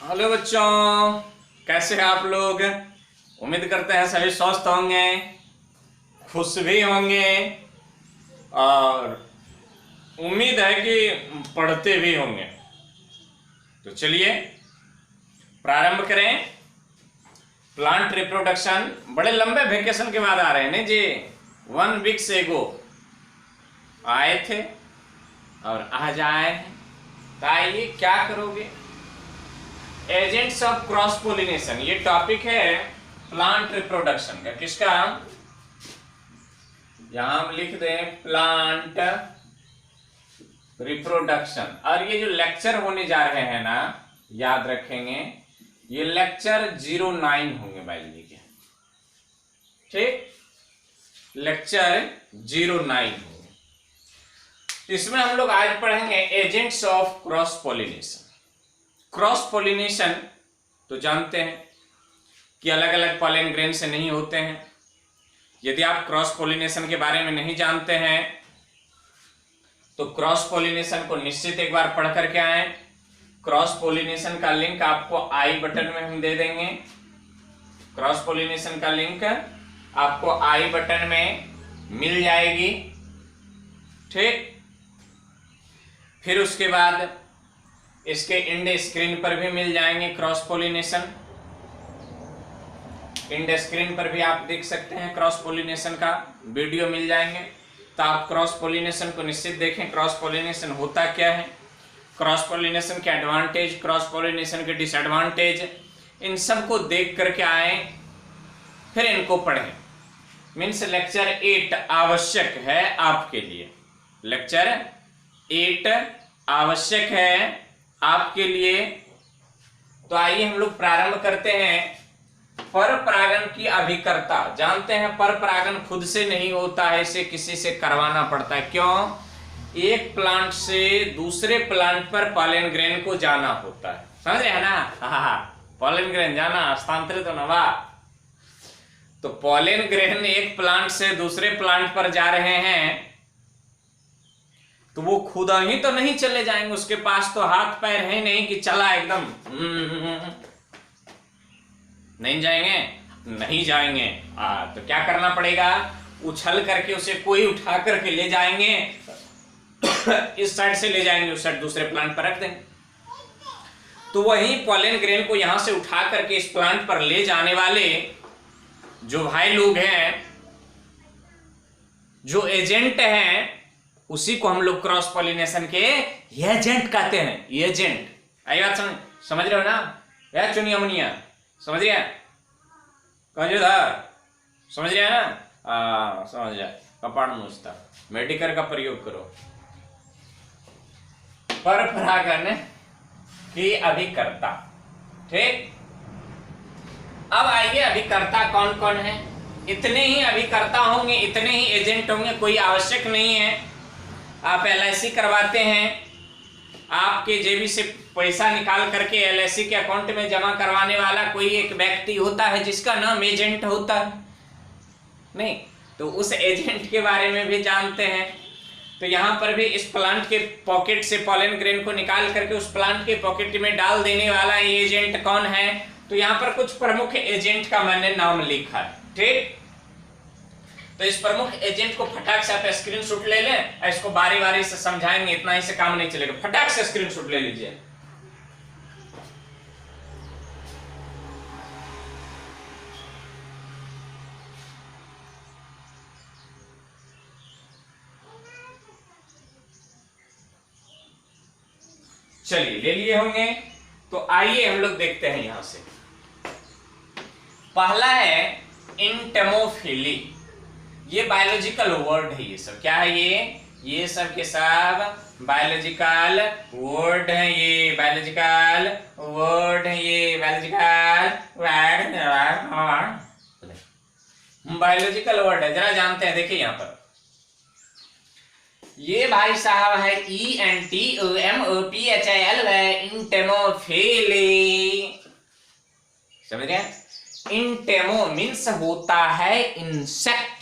Hello बच्चों, कैसे हैं आप लोग। उम्मीद करते हैं सभी स्वस्थ होंगे, खुश भी होंगे और उम्मीद है कि पढ़ते भी होंगे। तो चलिए प्रारंभ करें। प्लांट रिप्रोडक्शन बड़े लंबे वेकेशन के बाद आ रहे हैं नहीं जी। 1 वीक से एगो आए थे और आज आए हैं। तो आइए क्या करोगे। एजेंट्स ऑफ क्रॉस पोलिनेशन, ये टॉपिक है प्लांट रिप्रोडक्शन का। किसका? यहां हम लिख दें प्लांट रिप्रोडक्शन। और ये जो लेक्चर होने जा रहे हैं ना, याद रखेंगे ये लेक्चर 09 होंगे बायोलॉजी के। ठीक, लेक्चर 09 होंगे। इसमें हम लोग आज पढ़ेंगे agents of cross pollination. Cross pollination तो जानते हैं कि अलग अलग पॉलन ग्रेन से नहीं होते हैं। यदि आप क्रॉस पोलिनेशन के बारे में नहीं जानते हैं तो क्रॉस पोलिनेशन को निश्चित एक बार पढ़ करके आए। क्रॉस पोलिनेशन का लिंक आपको आई बटन में हम दे देंगे। क्रॉस पोलिनेशन का लिंक आपको आई बटन में मिल जाएगी। ठीक, फिर उसके बाद इसके इंड स्क्रीन पर भी मिल जाएंगे। क्रॉस पोलिनेशन इंड स्क्रीन पर भी आप देख सकते हैं। क्रॉस पोलिनेशन का वीडियो मिल जाएंगे। तो आप क्रॉस पोलिनेशन को निश्चित देखें। क्रॉस पोलिनेशन होता क्या है, क्रॉस पोलिनेशन के एडवांटेज, क्रॉस पोलिनेशन के डिसएडवांटेज, इन सब को देख करके आए, फिर इनको पढ़ें। मीन्स लेक्चर 8 आवश्यक है आपके लिए। लेक्चर 8 आवश्यक है आपके लिए। तो आइए हम लोग प्रारंभ करते हैं। पर परागण की अभिकर्ता। जानते हैं पर परागण खुद से नहीं होता है, इसे किसी से करवाना पड़ता है। क्यों? एक प्लांट से दूसरे प्लांट पर पॉलन ग्रेन को जाना होता है। समझ रहे हैं ना? पॉलन ग्रेन जाना, हस्तांतरित होना। वाह। तो पॉलन ग्रेन एक प्लांट से दूसरे प्लांट पर जा रहे हैं तो वो खुद ही तो नहीं चले जाएंगे। उसके पास तो हाथ पैर है नहीं कि चला एकदम नहीं जाएंगे, नहीं जाएंगे। तो क्या करना पड़ेगा? उछल करके उसे कोई उठा करके ले जाएंगे। इस साइड से ले जाएंगे, उस साइड दूसरे प्लांट पर रख देंगे। तो वही पॉलन ग्रेन को यहां से उठा करके इस प्लांट पर ले जाने वाले जो भाई लोग हैं, जो एजेंट हैं, उसी को हम लोग क्रॉस पॉलिनेशन के एजेंट कहते हैं। एजेंट, आई बात समझ रहे हो ना? या चुनिया मुनिया समझ रहे हैं? समझ रहे हैं ना? समझ जाए। कपाड़ मूछता मेडिकल का प्रयोग करो। पर परागण की अभिकर्ता। ठीक, अब आइए अभिकर्ता कौन कौन है। इतने ही अभिकर्ता होंगे, इतने ही एजेंट होंगे, कोई आवश्यक नहीं है। आप LIC करवाते हैं, आपके जेबी से पैसा निकाल करके LIC के अकाउंट में जमा करवाने वाला कोई एक व्यक्ति होता है जिसका नाम एजेंट होता है नहीं? तो उस एजेंट के बारे में भी जानते हैं। तो यहाँ पर भी इस प्लांट के पॉकेट से पॉलन ग्रेन को निकाल करके उस प्लांट के पॉकेट में डाल देने वाला एजेंट कौन है। तो यहाँ पर कुछ प्रमुख एजेंट का मैंने नाम लिखा है। ठीक, तो इस प्रमुख एजेंट को फटाक से आप स्क्रीनशॉट ले लें। इसको बारी बारी से समझाएंगे, इतना ही से काम नहीं चलेगा। फटाक से स्क्रीनशॉट ले लीजिए। चलिए ले लिए होंगे। तो आइए हम लोग देखते हैं। यहां से पहला है इंटेमोफिली। ये बायोलॉजिकल वर्ड है। ये सब क्या है? ये सब के सब बायोलॉजिकल वर्ड है। ये बायोलॉजिकल वर्ड है। ये बायोलॉजिकल वर्ड है। जरा जानते हैं, देखिए यहां पर ये भाई साहब है ENTOMOPHIL इंटेमोफिली। समझ गए? इंटेमो मीन्स होता है इंसेक्ट।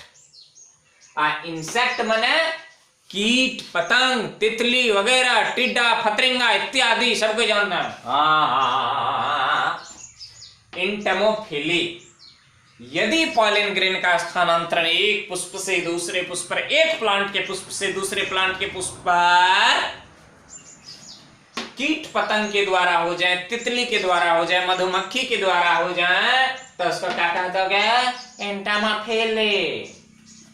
इंसेक्ट माने कीट पतंग तितली वगैरह टिड्डा फतरिंगा इत्यादि सबको जानना है। इंटमोफिली। यदि पॉलन ग्रेन का स्थानांतरण एक पुष्प से दूसरे पुष्प पर, एक प्लांट के पुष्प से दूसरे प्लांट के पुष्प पर कीट पतंग के द्वारा हो जाए, तितली के द्वारा हो जाए, मधुमक्खी के द्वारा हो जाए, तो उसको क्या कहते हो? इंटमोफिली।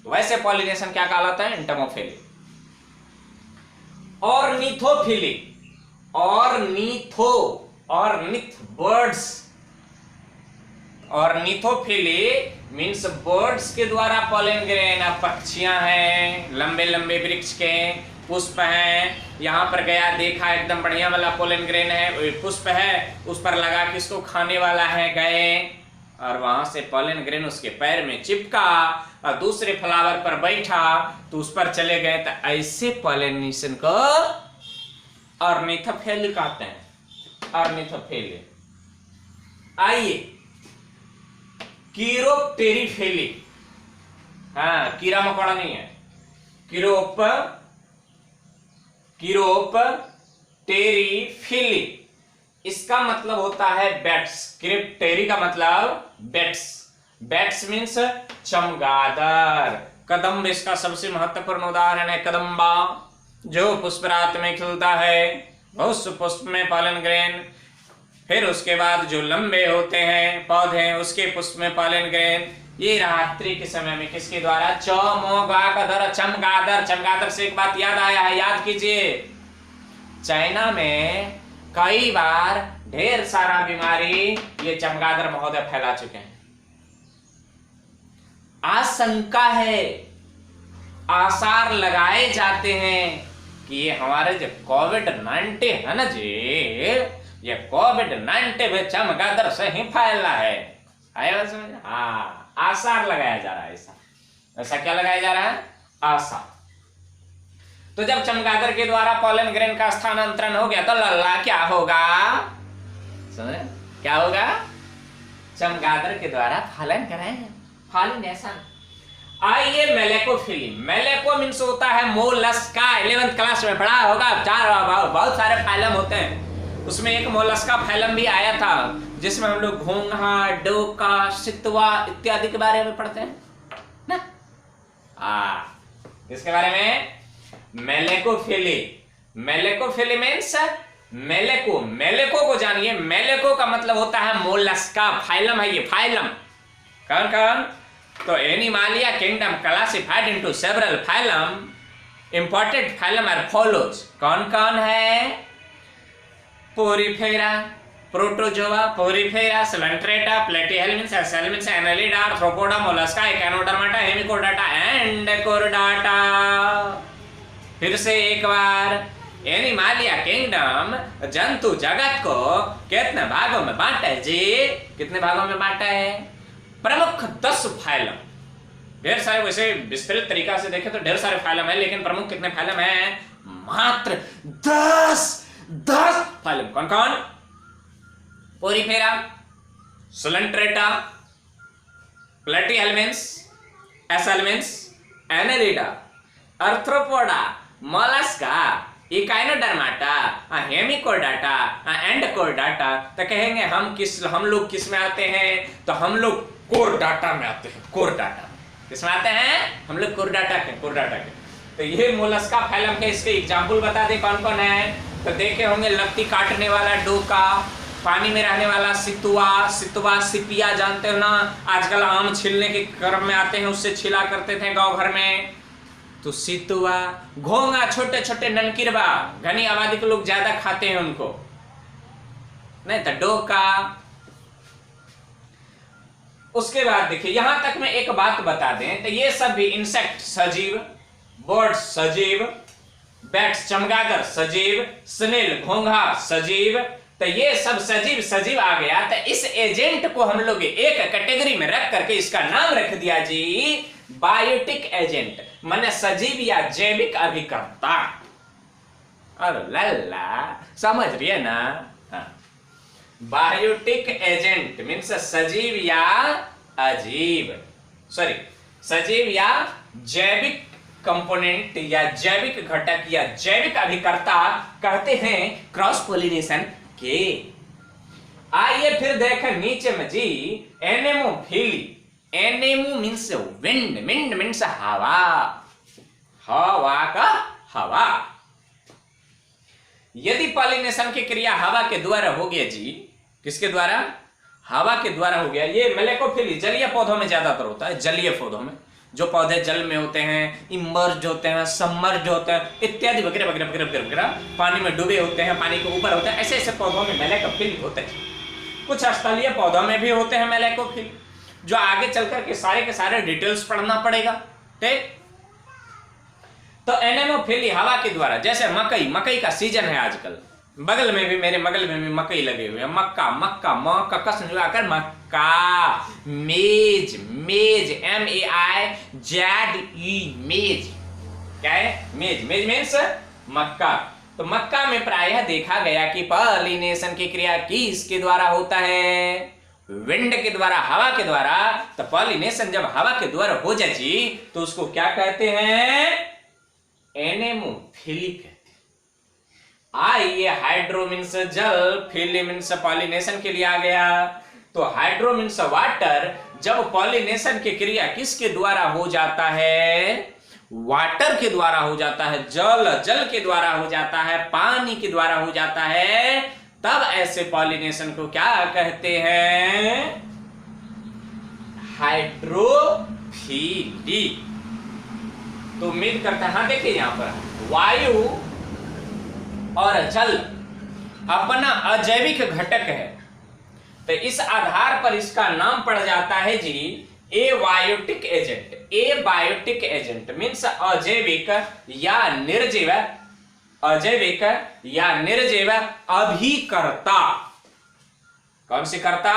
वैसे पॉलिनेशन क्या कहलाता है? Entomophily. Ornithophily, ornith birds, ornithophily means birds के द्वारा पॉलन ग्रेन। अब पक्षियां हैं, लंबे लंबे वृक्ष के पुष्प हैं, यहाँ पर गया देखा एकदम बढ़िया वाला पॉलन ग्रेन है, पुष्प है, उस पर लगा कि इसको खाने वाला है, गए और वहां से पॉलन ग्रेन उसके पैर में चिपका और दूसरे फ्लावर पर बैठा तो उस पर चले गए। तो ऐसे पॉलिनेशन को ऑर्निथोफिली कहते हैं, ऑर्निथोफिली। आइए कीरोप्टेरिफिली, हाँ कीड़ा मकोड़ा नहीं है, कीरोप्टेरिफिली, इसका मतलब होता है बैट्स। क्रिप्टेरी का मतलब बैट्स, बैट्स मीन्स चमगादड़। कदम्ब इसका सबसे महत्वपूर्ण उदाहरण है, कदम्बा जो पुष्प रात में खिलता है, उस पुष्प में पॉलन ग्रेन। फिर उसके बाद जो लंबे होते हैं पौधे, उसके पुष्प में पॉलन ग्रेन। ये रात्रि के समय में किसके द्वारा? चमगादड़, चमगादड़। चमगादड़ से एक बात याद आया है, याद कीजिए। चाइना में कई बार ढेर सारा बीमारी ये चमगादड़ महोदय फैला चुके हैं। आशंका है, आसार लगाए जाते हैं कि ये हमारे जो कोविड-19 है ना जी, ये कोविड-19 भी चमगादड़ से ही फैला है। आया समझ? हाँ, आसार लगाया जा रहा है। ऐसा क्या लगाया जा रहा है? आसार। तो जब चमगादड़ के द्वारा पॉलन ग्रेन का स्थानांतरण हो गया तो लल्ला क्या होगा? समझ? क्या होगा? चमगादड़ के द्वारा फलन करें, पॉलिनेशन। आइए मेलेकोफिली। मेलेको मीन्स होता है मोलस्का। 11th क्लास में पढ़ा होगा, बहुत सारे फाइलम होते हैं, उसमें एक मोलस्का फाइलम भी आया था जिसमें हम लोग घोंघा, डोका, सितवा इत्यादि के बारे में पढ़ते हैं ना। इसके बारे में मेलेकोफिली। मेलेकोफिली मीन्स मेलेको, मेलेको को जानिए। मेलेको का मतलब होता है मोलस्का, फाइलम है ये, फाइलम। कौन कौन? तो Animalia kingdom classified into several phylum, important phylum are follows. कौन कौन है? Porifera, protozoa, porifera, coelenterata, platyhelminthes, aschelminthes, annelida, arthropoda, mollusca, echinodermata, hemichordata and chordata. फिर से एक बार, एनिमालिया किंगडम जंतु जगत को कितने भागों में बांटा है जी? कितने भागों में बांटा है? प्रमुख 10 फाइलम। ढेर सारे, वैसे विस्तृत तरीका से देखें तो ढेर सारे फाइलम है, लेकिन प्रमुख कितने फाइलम है? मात्र 10 फाइलम। कौन कौन? Porifera, coelenterata, platyhelminthes, aschelminthes, annelida, arthropoda, mollusca, echinodermata, hemichordata and chordata. तो कहेंगे हम लोग किस में आते हैं? तो हम लोग कोरडाटा में आते हैं। कोरडाटा किस में आते हैं? हम लोग कोरडाटा के। तो ये मोलस्का फाइलम के इसके एग्जाम्पल बता दें कौन कौन है। तो देखे होंगे लत्ती काटने वाला डोका, पानी में रहने वाला सितवा, सिपिया जानते हो ना, आजकल आम छीलने के क्रम में आते हैं, उससे छिला करते थे गांव घर में। तो सितवा, घोंगा, छोटे छोटे ननकिरबा, घनी आबादी के लोग ज्यादा खाते हैं उनको, नहीं तो डोका। उसके बाद देखिए, यहां तक मैं एक बात बता दें तो ये सब भी इंसेक्ट सजीव, बर्ड्स सजीव, बैट्स चमगादड़ सजीव, स्नेल घोंघा सजीव। तो ये सब सजीव आ गया। तो इस एजेंट को हम लोग एक कैटेगरी में रख करके इसका नाम रख दिया जी बायोटिक एजेंट, माने सजीव या जैविक अभिकर्ता। और लल्ला समझ रही है ना? बायोटिक एजेंट मीन्स सजीव या अजीव, सजीव या जैविक कंपोनेंट या जैविक घटक या जैविक अभिकर्ता कहते हैं क्रॉस पोलिनेशन के। आइए फिर देखें नीचे में जी, एनेमोफिली। एनेमो मीन्स विंड, विंड मीन्स हवा, हवा का हवा। यदि पॉलिनेशन की क्रिया हवा के द्वारा हो गया जी, किसके द्वारा? हवा के द्वारा हो गया। ये मेलेकोफिली जलीय पौधों में ज्यादातर होता है, जलीय पौधों में, जो पौधे जल में होते हैं, इमर्ज होते हैं, सबमर्ज होते हैं इत्यादि वगैरह वगैरह वगैरह वगैरह, पानी में डूबे होते हैं, पानी के ऊपर होते हैं, ऐसे ऐसे पौधों में मेलेकोफिली होते हैं। कुछ स्थलीय पौधों में भी होते हैं मेलेकोफिली, जो आगे चलकर के सारे डिटेल्स पढ़ना पड़ेगा। ठीक, तो एनेमोफिली हवा के द्वारा, जैसे मकई, मकई का सीजन है आजकल, बगल में भी, मेरे बगल में भी मकई लगे हुए हैं, मक्का, मक्का, मक्का कस मिलाकर मक्का, मेज, मेज, MEIZE, मेज, क्या है? मेज, मेज मीन्स मक्का। तो मक्का में प्रायः देखा गया कि पॉलिनेशन की क्रिया किसके द्वारा होता है? विंड के द्वारा, हवा के द्वारा। तो पॉलिनेशन जब हवा के द्वारा हो जाए जी, तो उसको क्या कहते हैं? एनेमोफिली कहते हैं। आइए, हाइड्रो मीन्स जल, फिली मीन्स पॉलिनेशन के लिए आ गया। तो हाइड्रो मीन्स वाटर। जब पॉलिनेशन की क्रिया किसके द्वारा हो जाता है? वाटर के द्वारा हो जाता है, जल, जल के द्वारा हो जाता है, पानी के द्वारा हो जाता है, तब ऐसे पॉलिनेशन को क्या कहते हैं? हाइड्रोफिली। तो उम्मीद करता है, हाँ देखिए यहां पर वायु और जल अपना अजैविक घटक है, तो इस आधार पर इसका नाम पड़ जाता है जी abiotic agent. Abiotic agent means अजैविक या निर्जीव, अजैविक या निर्जीव अभिकर्ता। कौन सी कर्ता?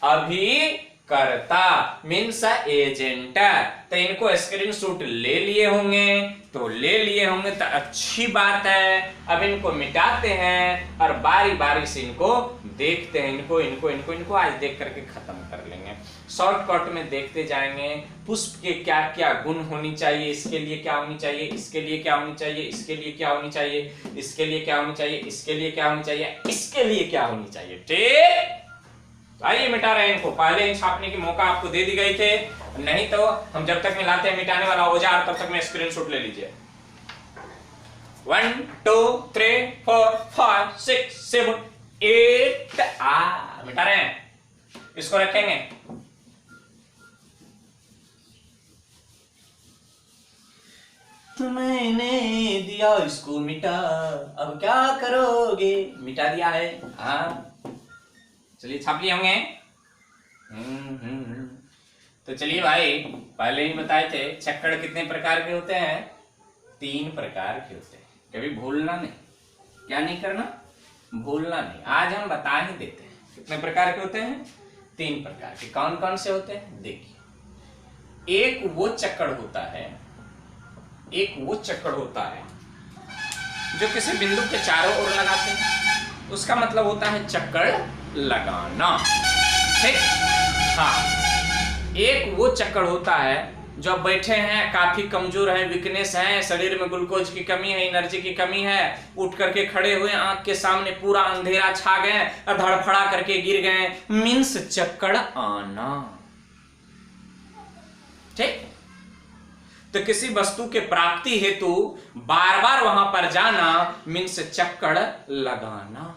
अभिकर्ता मीन्स एजेंट। तो इनको स्क्रीनशॉट ले लिए होंगे, तो ले लिए होंगे तो अच्छी बात है। अब इनको मिटाते हैं और बारी बारी से इनको देखते हैं, इनको आज देख करके खत्म कर लेंगे। शॉर्टकट में देखते जाएंगे। पुष्प के क्या क्या गुण होनी चाहिए, इसके लिए क्या होनी चाहिए, इसके लिए क्या होनी चाहिए, इसके लिए क्या होनी चाहिए, इसके लिए क्या होनी चाहिए, इसके लिए क्या होनी चाहिए, इसके लिए क्या होनी चाहिए। ठीक, आइए मिटा रहे हैं इनको। पहले इन छापने की मौका आपको दे दी गई थे, नहीं तो हम जब तक मिलाते हैं मिटाने वाला औजार, तब तक मैं स्क्रीनशॉट ले लीजिए। 1 2 3 4 5 6 7 8 मिटा रहे हैं, इसको रखेंगे। मैंने दिया इसको मिटा, अब क्या करोगे? मिटा दिया है। हाँ चलिए, छाप लिए होंगे। तो चलिए भाई, पहले ही बताए थे चक्कर कितने प्रकार के होते हैं? 3 प्रकार के होते हैं। कभी भूलना नहीं, क्या नहीं करना? भूलना नहीं। आज हम बता ही देते हैं कितने प्रकार के होते हैं? 3 प्रकार के। कौन कौन से होते हैं देखिए। एक वो चक्कर होता है, एक वो चक्कर होता है जो किसी बिंदु के चारों ओर लगाते हैं, उसका मतलब होता है चक्कर लगाना। ठीक, हाँ। एक वो चक्कर होता है जो बैठे हैं, काफी कमजोर है, वीकनेस है, शरीर में ग्लूकोज की कमी है, एनर्जी की कमी है, उठ करके खड़े हुए, आंख के सामने पूरा अंधेरा छा गए और धड़फड़ा करके गिर गए, मीन्स चक्कर आना। ठीक, तो किसी वस्तु के प्राप्ति हेतु बार बार वहां पर जाना मीन्स चक्कर लगाना।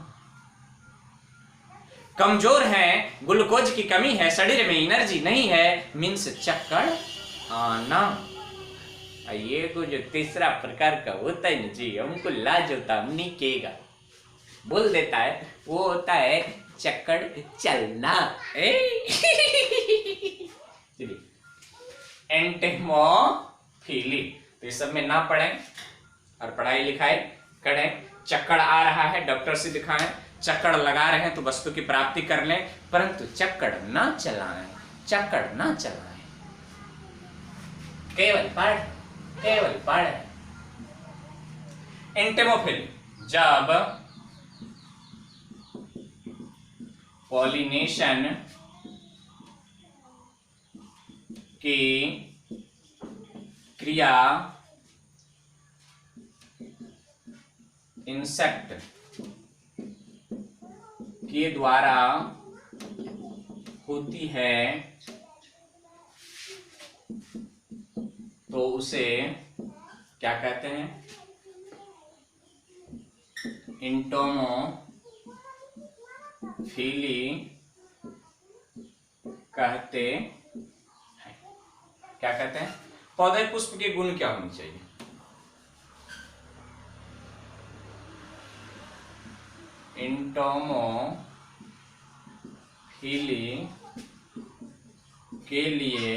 कमजोर है, ग्लूकोज की कमी है, शरीर में एनर्जी नहीं है, मीन्स चक्कर आना। ये तो जो तीसरा प्रकार का होता है ना जी, हमको लाज होता, हम नहीं कहेगा, बोल देता है, वो होता है चक्कर चलना। एंटेमोफिली। तो इस सब में ना पढ़ें और पढ़ाई लिखाई करें। चक्कर आ रहा है, डॉक्टर से दिखाएं। चक्कर लगा रहे हैं तो वस्तु की प्राप्ति कर लें, परंतु चक्कर ना चलाएं, चक्कर ना चलाएं। केवल पढ़, केवल पढ़। एंटेमोफिली, जब पॉलिनेशन की क्रिया इंसेक्ट के द्वारा होती है तो उसे क्या कहते हैं? एंटोमोफिली कहते हैं। क्या कहते हैं? पौधे पुष्प के गुण क्या होने चाहिए? एंटोमोफिली के लिए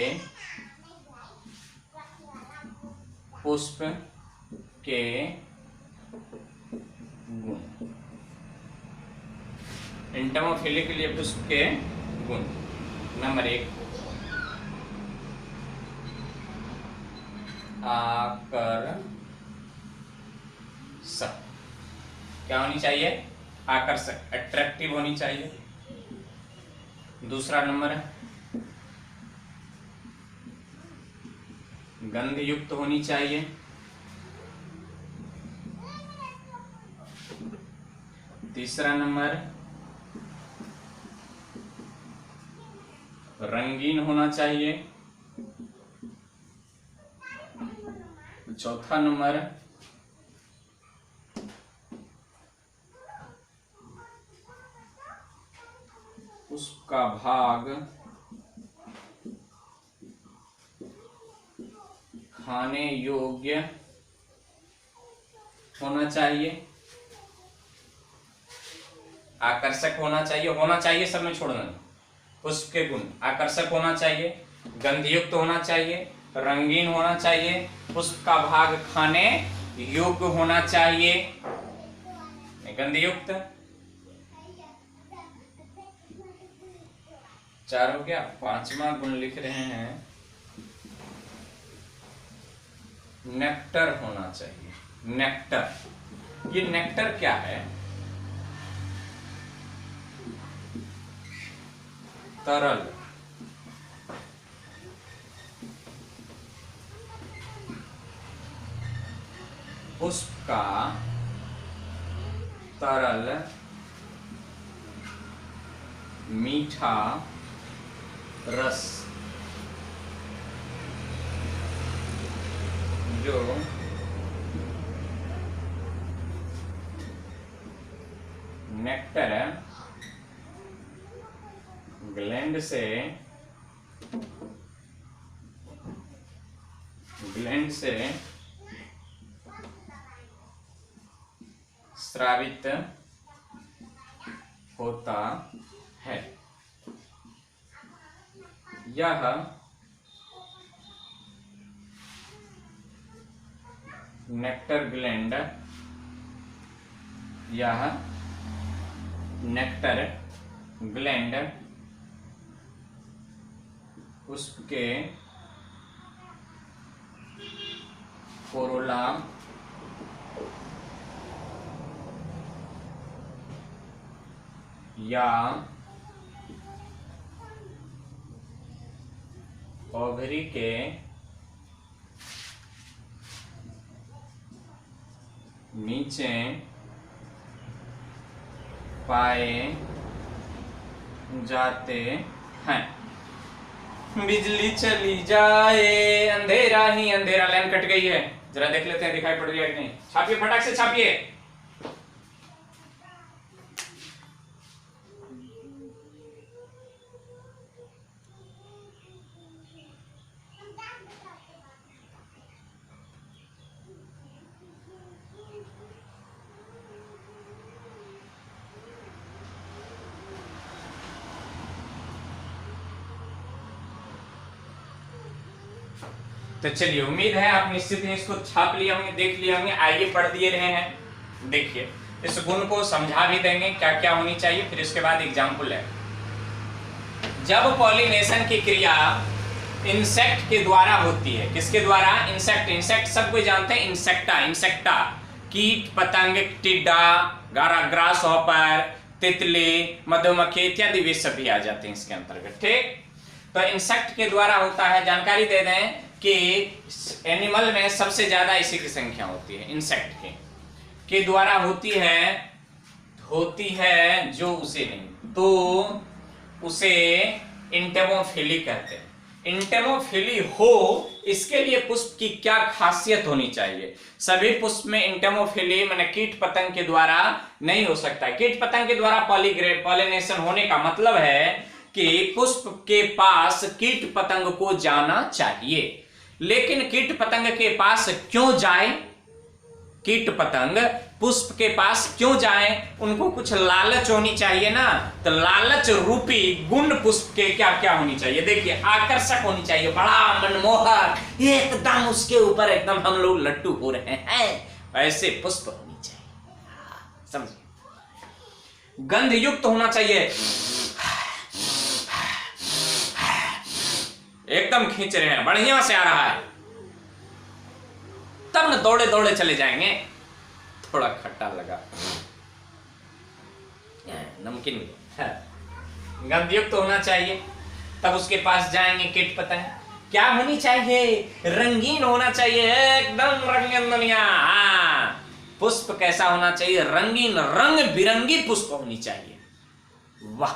पुष्प के गुण। एंटोमोफिली के लिए पुष्प के गुण। नंबर 1, आकर्षक। क्या होनी चाहिए? आकर्षक, अट्रैक्टिव होनी चाहिए। दूसरा नंबर है गंध युक्त होनी चाहिए। तीसरा नंबर रंगीन होना चाहिए। चौथा नंबर उसका भाग खाने योग्य होना चाहिए। आकर्षक होना चाहिए सब में छोड़ना। पुष्प के गुण आकर्षक होना चाहिए, गंधयुक्त होना चाहिए, रंगीन होना चाहिए, पुष्प का भाग खाने योग्य होना चाहिए। गंधयुक्त 4 हो गया। 5वां गुण लिख रहे हैं नेक्टर होना चाहिए। नेक्टर, ये नेक्टर क्या है? तरल, पुष्प का तरल मीठा रस जो नेक्टर ग्लैंड से स्रावित होता है। यह नेक्टर ग्लैंड पुष्प के कोरोला या ओवरी के नीचे पाए जाते हैं। बिजली चली जाए अंधेरा ही अंधेरा। लाइन कट गई है, जरा देख लेते हैं दिखाई पड़ रही है कि नहीं। छापिए, फटाक से छापिए। तो चलिए, उम्मीद है आप निश्चित ही इसको छाप लिए होंगे, देख लिए होंगे। आइए पढ़ दिए रहे हैं। देखिए, इस गुण को समझा भी देंगे क्या क्या होनी चाहिए, फिर इसके बाद एग्जाम्पल है। जब पॉलिनेशन की क्रिया इंसेक्ट के द्वारा होती है, किसके द्वारा? इंसेक्ट सब कोई जानते हैं। इंसेक्टा कीट पतंग, टिड्डा, ग्रास हॉपर, तितली, मधुमक्खी इत्यादि वे सभी आ जाते हैं इसके अंतर्गत। ठीक, तो इंसेक्ट के द्वारा होता है। जानकारी दे दें कि एनिमल में सबसे ज्यादा इसी की संख्या होती है। इंसेक्ट के द्वारा होती है होती है जो उसे नहीं, तो उसे इंटेमोफिली कहते हैं। इंटेमोफिली हो इसके लिए पुष्प की क्या खासियत होनी चाहिए? सभी पुष्प में इंटेमोफिली माने कीट पतंग के द्वारा नहीं हो सकता। कीट पतंग के द्वारा पॉलिनेशन होने का मतलब है कि पुष्प के पास कीट पतंग को जाना चाहिए। लेकिन कीट पतंग के पास क्यों जाए? कीट पतंग पुष्प के पास क्यों जाए? उनको कुछ लालच होनी चाहिए ना। तो लालच रूपी गुण पुष्प के क्या क्या होनी चाहिए? देखिए, आकर्षक होनी चाहिए, बड़ा मनमोहक, एकदम उसके ऊपर एकदम हम लोग लट्टू हो रहे हैं, ऐसे पुष्प होनी चाहिए। समझिए, गंध युक्त होना चाहिए, एकदम खींच रहे हैं, बढ़िया से आ रहा है, तब न दौड़े दौड़े चले जाएंगे। थोड़ा खट्टा लगा, नमकीन भी, गंधयुक्त तो होना चाहिए, तब उसके पास जाएंगे कीट पतंग। क्या होनी चाहिए? रंगीन होना चाहिए, एकदम रंगीन दुनिया। पुष्प कैसा होना चाहिए? रंगीन, रंग बिरंगी पुष्प होनी चाहिए। वाह,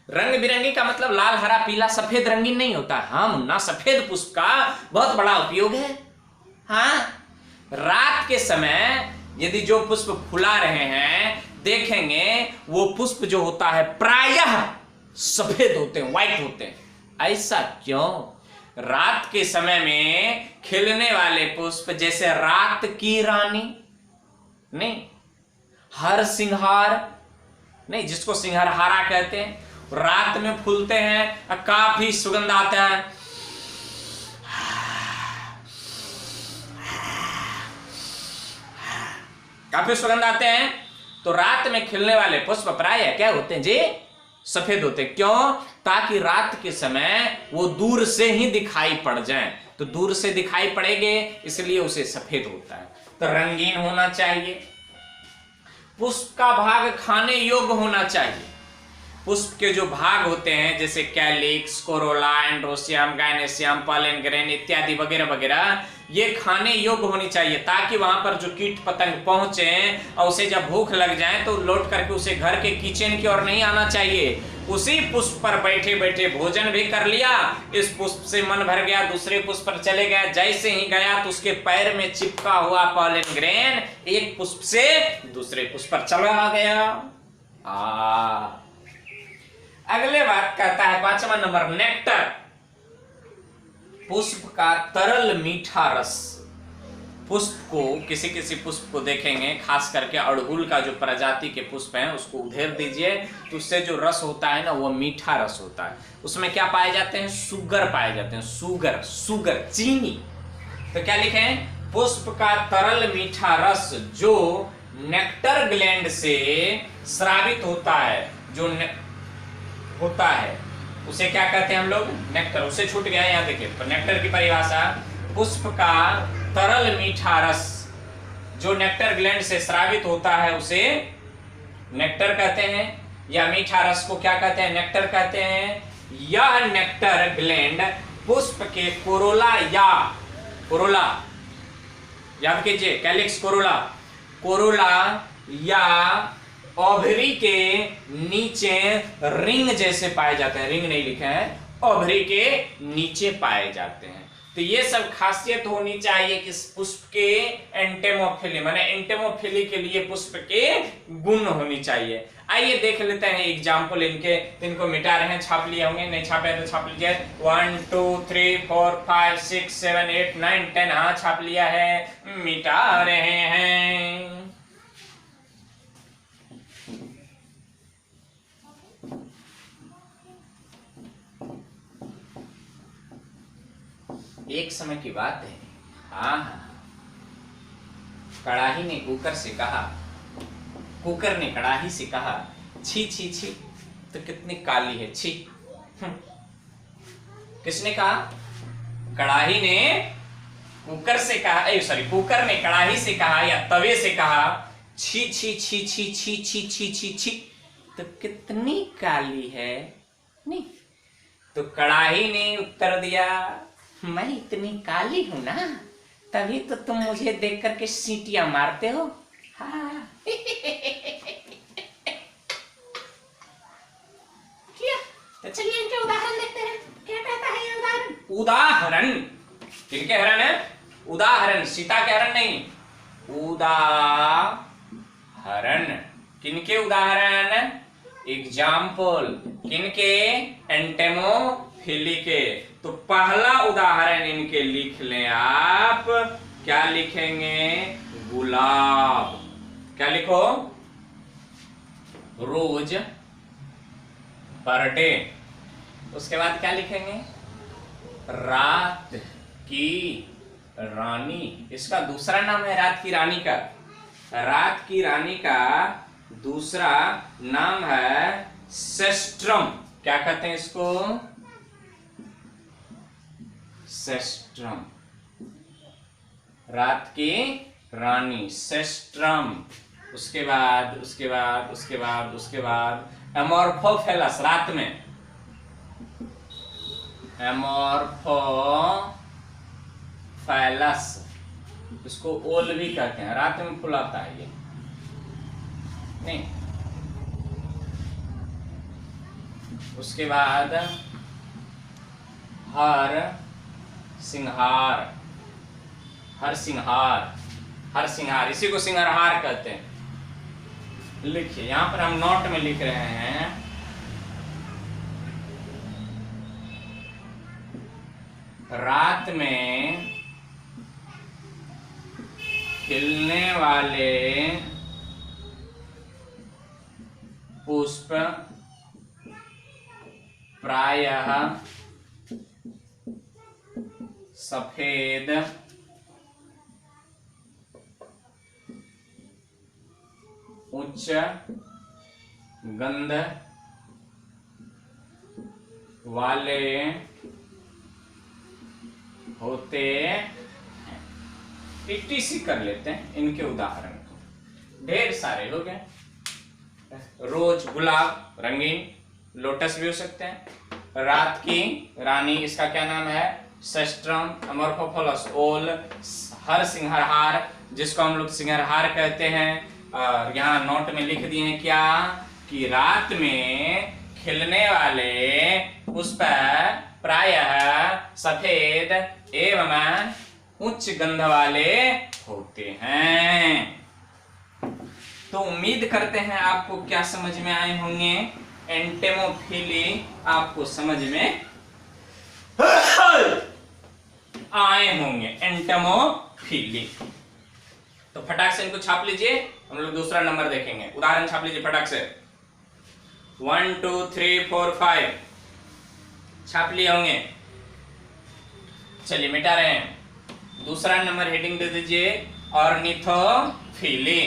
रंग बिरंगी का मतलब लाल, हरा, पीला, सफेद रंगीन नहीं होता। हाँ मुन्ना, सफेद पुष्प का बहुत बड़ा उपयोग है। हाँ, रात के समय यदि जो पुष्प फुला रहे हैं देखेंगे, वो पुष्प जो होता है प्रायः सफेद होते हैं, व्हाइट होते हैं। ऐसा क्यों? रात के समय में खिलने वाले पुष्प, जैसे रात की रानी नहीं, हर सिंहार नहीं, जिसको सिंहरहारा कहते हैं, रात में फूलते हैं, काफी सुगंध आता है। काफी सुगंध आते हैं। तो रात में खिलने वाले पुष्प प्रायः क्या होते हैं जी? सफेद होते हैं। क्यों? ताकि रात के समय वो दूर से ही दिखाई पड़ जाएं। तो दूर से दिखाई पड़ेंगे, इसलिए उसे सफेद होता है। तो रंगीन होना चाहिए। पुष्प का भाग खाने योग्य होना चाहिए। पुष्प के जो भाग होते हैं, जैसे calyx, corolla, androecium, gynoecium, pollen grain इत्यादि वगैरह वगैरह, ये खाने योग्य होनी चाहिए, ताकि वहां पर जो कीट पतंग पहुंचे और उसे जब भूख लग जाए तो लौट करके उसे घर के किचन की ओर नहीं आना चाहिए। उसी पुष्प पर बैठे बैठे भोजन भी कर लिया, इस पुष्प से मन भर गया, दूसरे पुष्प पर चले गया, जैसे ही गया तो उसके पैर में चिपका हुआ पॉलन ग्रेन एक पुष्प से दूसरे पुष्प पर चला गया। अगले बात कहता है 5वां नंबर, नेक्टर। पुष्प का तरल मीठा रस। पुष्प को, किसी किसी पुष्प को देखेंगे, खास करके अड़हुल का जो प्रजाति के पुष्प हैं उसको उधेर दीजिए, तो उससे जो रस होता है ना, वो मीठा रस होता है। उसमें क्या पाए जाते हैं? शुगर पाए जाते हैं, शुगर, शुगर, चीनी। तो क्या लिखे हैं? पुष्प का तरल मीठा रस जो नेक्टर ग्लैंड से स्रावित होता है, जो होता है, उसे क्या कहते हैं हम लोग? नेक्टर। उसे छूट गया, यहाँ देखिए। तो नेक्टर की परिभाषा, पुष्प का तरल मीठा रस जो नेक्टर ग्लैंड से स्रावित होता है उसे नेक्टर कहते हैं, या मीठा रस को क्या कहते हैं? नेक्टर कहते हैं। यह नेक्टर ग्लैंड पुष्प के कोरोला या कोरोला, याद कीजिए, कैलिक्स, कोरोला, कोरोला या ओवरी के नीचे रिंग जैसे पाए जाते हैं। रिंग नहीं लिखे हैं, ओवरी के नीचे पाए जाते हैं। तो ये सब खासियत होनी चाहिए कि पुष्प के एंटेमोफिली, माने एंटेमोफिली के लिए पुष्प के गुण होनी चाहिए। आइए देख लेते हैं एग्जाम्पल इनके। इनको मिटा रहे हैं, छाप लिए होंगे, नहीं छापे तो छाप लीजिए। 1 2 3 4 5 6 7 8 9 10। हाँ, छाप लिया है, मिटा रहे हैं। एक समय की बात है, हाँ, कड़ाही ने कुकर से कहा, कुकर ने कड़ाही से कहा, छी छी छी, तो कितनी काली है, छी। किसने कहा? कड़ाही ने कुकर से कहा, सॉरी, कुकर ने कड़ाही से कहा या तवे से कहा, छी छी छी छी छी छी छी छी छी, तो कितनी काली है। नहीं, तो कड़ाही ने उत्तर दिया, मैं इतनी काली हूं ना, तभी तो तुम मुझे देख करके सीटियां मारते हो। हाँ। चलिए इनके उदाहरण देखते हैं, क्या कहता है ये उदाहरण। उदाहरण किनके हरण है? उदाहरण, सीता के हरण नहीं, उदाहरण। किनके उदाहरण? एग्जाम्पल। किनके? एंटेमोफिली के। तो पहला उदाहरण इनके लिख लें आप। क्या लिखेंगे? गुलाब। क्या लिखो? रोज, पर डे। उसके बाद क्या लिखेंगे? रात की रानी। इसका दूसरा नाम है रात की रानी का। रात की रानी का दूसरा नाम है सेस्ट्रम। क्या कहते हैं इसको? सेस्ट्रम। रात की रानी, सेस्ट्रम। उसके बाद एमोर्फोफेलस, रात में। एमोर्फोफेलस, इसको ओल भी कहते हैं, रात में फुलाता है ये। नहीं, उसके बाद हर सिंहार। हर सिंहार, इसी को सिंगारहार कहते हैं। लिखिए, यहां पर हम नोट में लिख रहे हैं, रात में खिलने वाले पुष्प प्रायः सफेद, उच्च गंध वाले होते हैं। टीसी कर लेते हैं इनके उदाहरण को, ढेर सारे हो गए। रोज, गुलाब रंगीन, लोटस भी हो सकते हैं। रात की रानी, इसका क्या नाम है? सेस्ट्रम। अमोर्फोफेलस, ओल। हर सिंगारहार, जिसको हम लोग सिंगारहार कहते हैं। और यहाँ नोट में लिख दिए हैं क्या? कि रात में खिलने वाले पुष्प प्रायः सफेद एवं उच्च गंध वाले होते हैं। तो उम्मीद करते हैं आपको क्या समझ में आए होंगे। एंटेमोफिली आपको समझ में आए होंगे। एंटेमोफिली, तो फटाक से इनको छाप लीजिए। हम लोग दूसरा नंबर देखेंगे। उदाहरण छाप लीजिए फटाक से। 1 2 3 4 5 छाप लिए होंगे। चलिए मिटा रहे हैं। दूसरा नंबर हेडिंग दे दीजिए, ऑर्निथोफिली।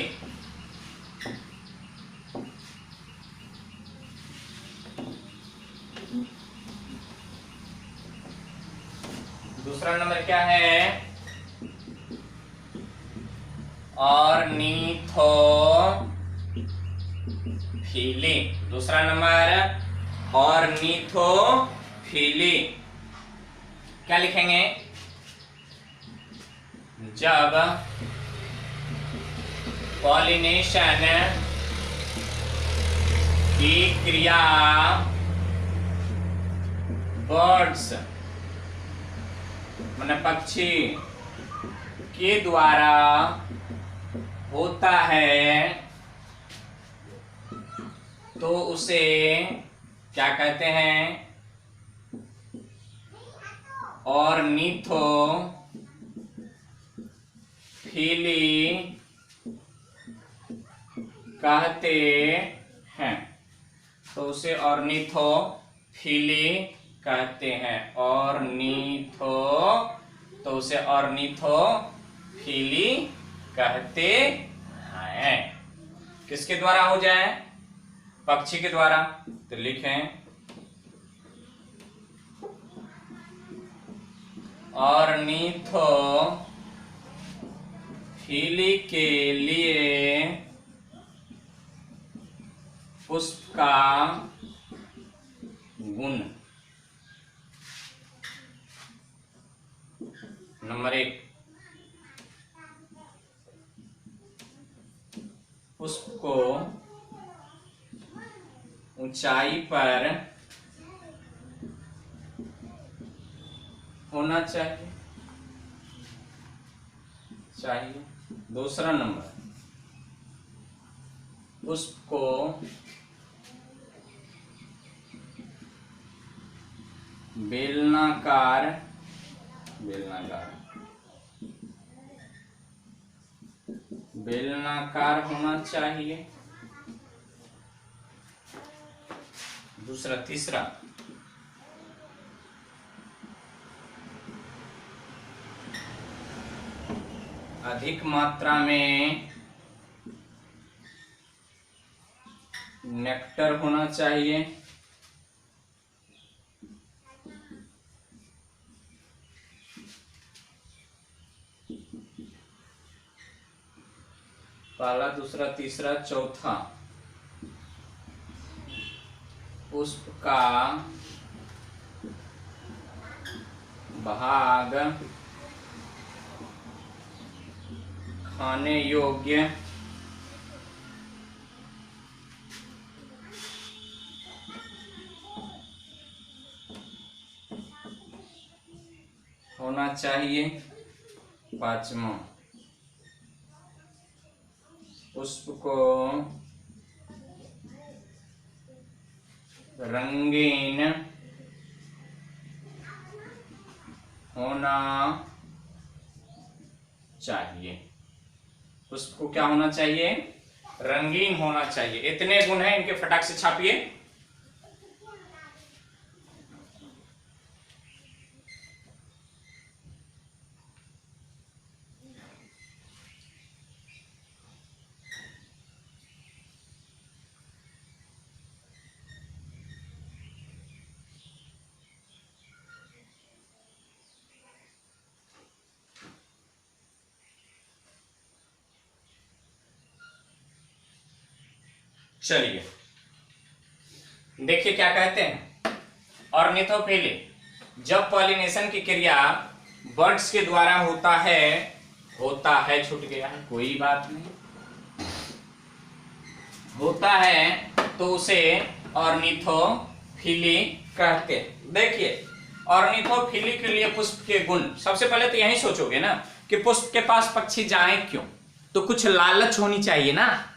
दूसरा नंबर क्या है? ऑर्निथोफिली। दूसरा नंबर ऑर्निथोफिली। क्या लिखेंगे? जब पॉलिनेशन की क्रिया बर्ड्स माने पक्षी के द्वारा होता है, तो उसे क्या कहते हैं? ऑर्निथोफिली कहते हैं। तो उसे ऑर्निथोफिली कहते हैं। तो उसे ऑर्निथोफिली कहते हैं। किसके द्वारा हो जाए? पक्षी के द्वारा। तो लिखें, ऑर्निथोफिली के लिए पुष्प का गुण। नंबर 1, पुष्प को ऊंचाई पर होना चाहिए। दूसरा नंबर, पुष्प को बेलनाकार होना चाहिए। तीसरा, अधिक मात्रा में नेक्टर होना चाहिए। पहला, दूसरा, तीसरा, चौथा, पुष्प का भाग खाने योग्य होना चाहिए। पांचवा, पुष्प को रंगीन होना चाहिए। पुष्प को क्या होना चाहिए? रंगीन होना चाहिए। इतने गुण हैं, इनके फटाक से छापिए। चलिए देखिए क्या कहते हैं। ऑर्निथोफिली, जब पॉलिनेशन की क्रिया बर्ड्स के द्वारा होता है छूट गया है, कोई बात नहीं, होता है तो उसे ऑर्निथोफिली कहते हैं। देखिए ऑर्निथोफिली के लिए पुष्प के गुण, सबसे पहले तो यही सोचोगे ना कि पुष्प के पास पक्षी जाए क्यों, तो कुछ लालच होनी चाहिए ना।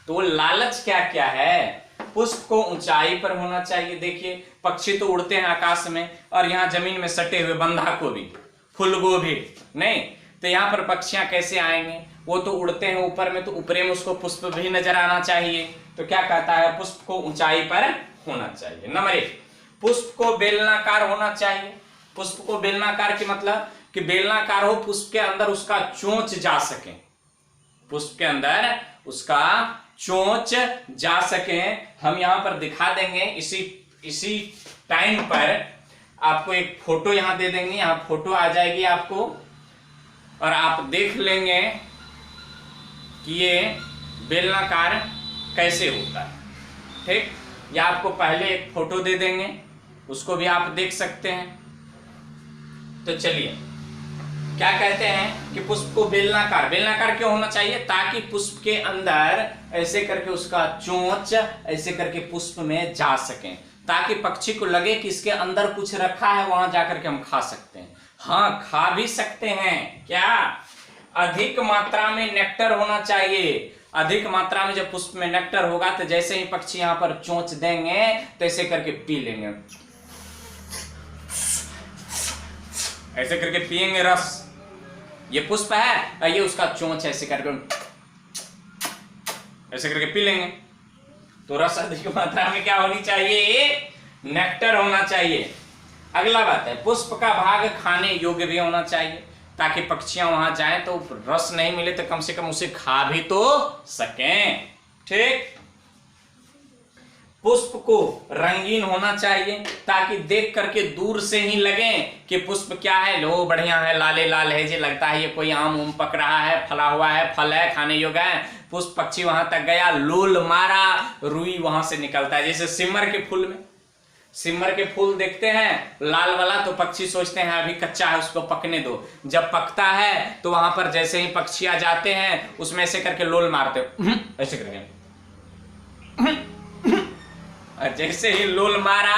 तो लालच क्या क्या है? पुष्प को ऊंचाई पर होना चाहिए। देखिए पक्षी तो उड़ते हैं आकाश में, और यहाँ जमीन में सटे हुए बंधा गोभी, फूल गोभी नहीं, तो यहाँ पर पक्षियां कैसे आएंगे? वो तो उड़ते हैं ऊपर में, तो ऊपरे में उसको पुष्प भी नजर आना चाहिए। तो क्या कहता है? पुष्प को ऊंचाई पर होना चाहिए। नंबर 1, पुष्प को बेलनाकार होना चाहिए। पुष्प को बेलनाकार की मतलब कि बेलनाकार हो, पुष्प के अंदर उसका चोंच जा सके, पुष्प के अंदर उसका चोंच जा सके। हम यहां पर दिखा देंगे, इसी टाइम पर आपको एक फोटो यहां दे देंगे, यहां फोटो आ जाएगी आपको, और आप देख लेंगे कि ये बेलनाकार कैसे होता है। ठीक, या आपको पहले एक फोटो दे देंगे, उसको भी आप देख सकते हैं। तो चलिए क्या कहते हैं कि पुष्प को बेलनाकार क्यों होना चाहिए? ताकि पुष्प के अंदर ऐसे करके उसका चोंच ऐसे करके पुष्प में जा सके, ताकि पक्षी को लगे कि इसके अंदर कुछ रखा है, वहां जाकर के हम खा सकते हैं। हाँ, खा भी सकते हैं। क्या? अधिक मात्रा में नेक्टर होना चाहिए। अधिक मात्रा में जब पुष्प में नेक्टर होगा तो जैसे ही पक्षी यहाँ पर चोंच देंगे तो ऐसे करके पी लेंगे, ऐसे करके पिएंगे रस। ये पुष्प है, ये उसका चोंच ऐसे करके ऐसे करके पी लेंगे। तो रस अधिक मात्रा में क्या होनी चाहिए? नेक्टर होना चाहिए। अगला बात है, पुष्प का भाग खाने योग्य भी होना चाहिए, ताकि पक्षियां वहां जाएं तो रस नहीं मिले तो कम से कम उसे खा भी तो सकें। ठीक, पुष्प को रंगीन होना चाहिए, ताकि देख करके दूर से ही लगे कि पुष्प क्या है, लो बढ़िया है, लाले लाल है, जी लगता है ये कोई आम उम पक रहा है, फला हुआ है, फल है, खाने योग्य है। पुष्प पक्षी वहां तक गया, लोल मारा, रुई वहां से निकलता है। जैसे सिमर के फूल में, सिमर के फूल देखते हैं लाल वाला, तो पक्षी सोचते हैं अभी कच्चा है, उसको पकने दो। जब पकता है तो वहां पर जैसे ही पक्षियां जाते हैं उसमें ऐसे करके लोल मारते, ऐसे करके, और जैसे ही लोल मारा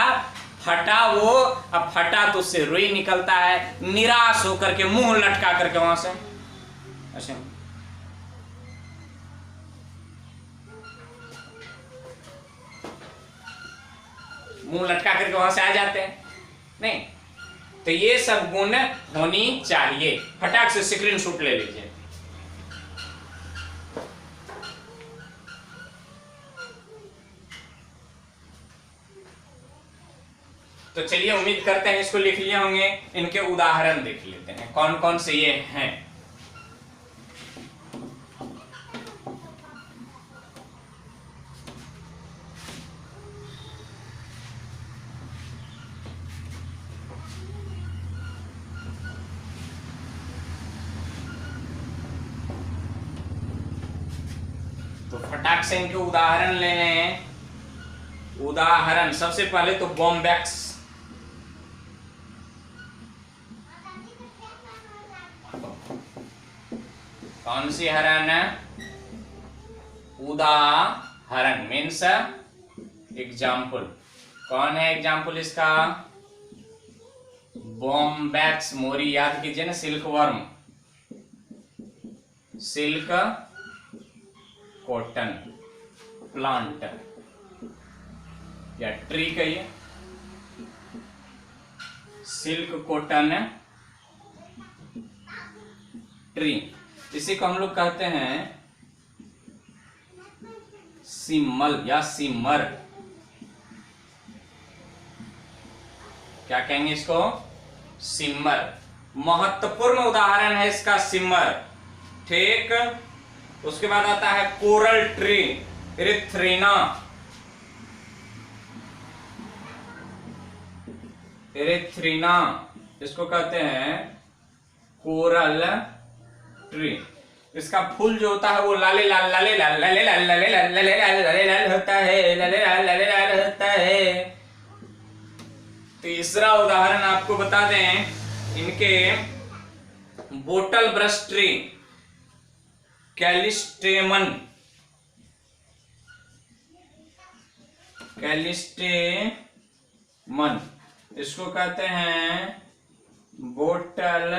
फटा वो, अब फटा तो उससे रुई निकलता है, निराश होकर के मुंह लटका करके वहां से ऐसे मुंह लटका करके वहां से आ जाते हैं। नहीं, तो ये सब गुण होनी चाहिए। फटाक से स्क्रीन शॉट ले लीजिए। तो चलिए, उम्मीद करते हैं इसको लिख लिए होंगे। इनके उदाहरण देख लेते हैं कौन कौन से ये हैं। तो फटाक से इनके उदाहरण लेने हैं। उदाहरण सबसे पहले तो बॉम्बैक्स, कौन सी हरण? उदाहरण मीन्स एग्जाम्पल। कौन है एग्जाम्पल इसका? बॉम्बैक्स मोरी, याद कीजिए ना, silk worm, silk cotton plant या ट्री कहिए, सिल्क कॉटन ट्री। इसी को हम लोग कहते हैं सिमल या सिमर। क्या कहेंगे इसको? सिमर। महत्वपूर्ण उदाहरण है इसका सिमर। ठीक, उसके बाद आता है कोरल ट्री, एरिथ्रीना, एरिथ्रीना इसको कहते हैं कोरल ट्री। इसका फूल जो होता है वो लाले लाल लाले लाल लाले लाल लाले लाल लाले लाल लाले लाल होता है, लाले लाल लाले लाल होता है। तीसरा उदाहरण आपको बता दें, इनके बोटल ब्रश ट्री, कैलिस्टेमन, कैलिस्टेमन इसको कहते हैं बोटल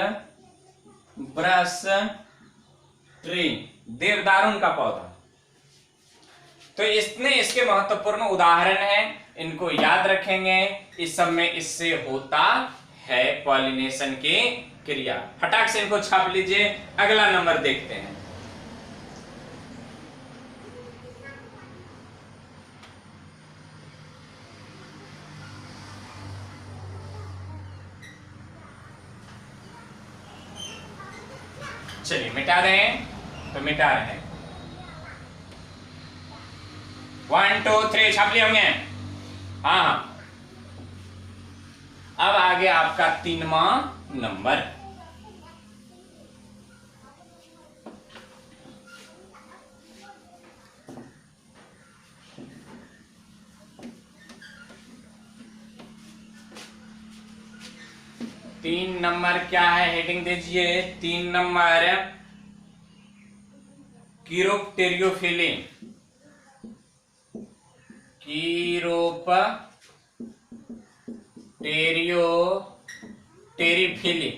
ब्रश ट्री, देवदारुन का पौधा। तो इसके महत्वपूर्ण उदाहरण हैं, इनको याद रखेंगे। इस सब में इससे होता है पॉलिनेशन की क्रिया। फटाक से इनको छाप लीजिए। अगला नंबर देखते हैं। चलिए मिटा दें, तो मिटा रहे हैं। 1 2 3 छाप लिए होंगे। हाँ, अब आगे आपका 3वां नंबर। तीन नंबर क्या है? हेडिंग दीजिए। 3 नंबर कीरोप्टेरियोफिली, टेरिफिली,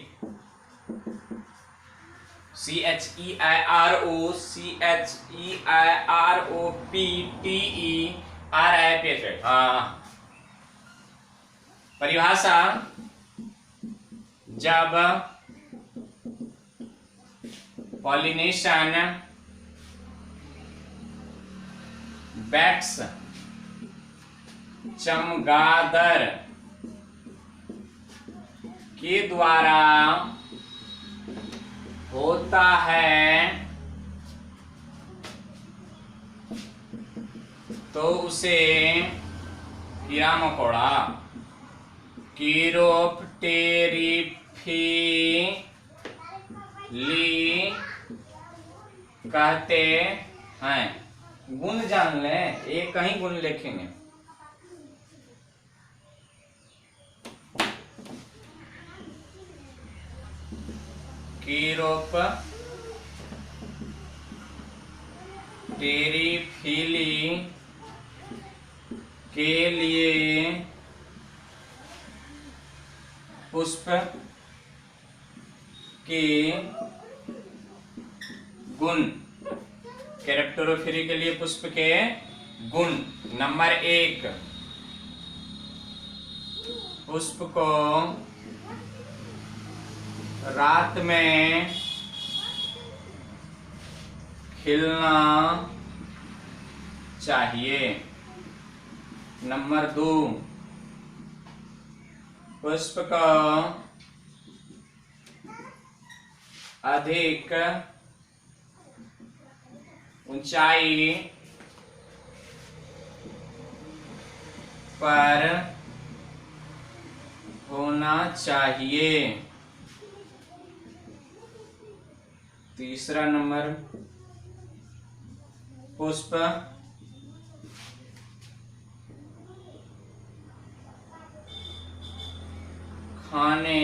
CHEIROPTERIPH। परिभाषा, जब पॉलिनेशन बैक्स चमगादड़ के द्वारा होता है तो उसे कीड़ा मकोड़ा, कीरोप्टेरिफिली कहते हैं। गुण जान लें, एक कहीं गुण लिखेंगे। कीरोप्टेरिफिली के लिए पुष्प के गुण, कैरेक्टरोफिरी के लिए पुष्प के गुण। नंबर 1, पुष्प को रात में खिलना चाहिए। नंबर 2, पुष्प को अधिक ऊंचाई पर होना चाहिए। तीसरा नंबर, पुष्प खाने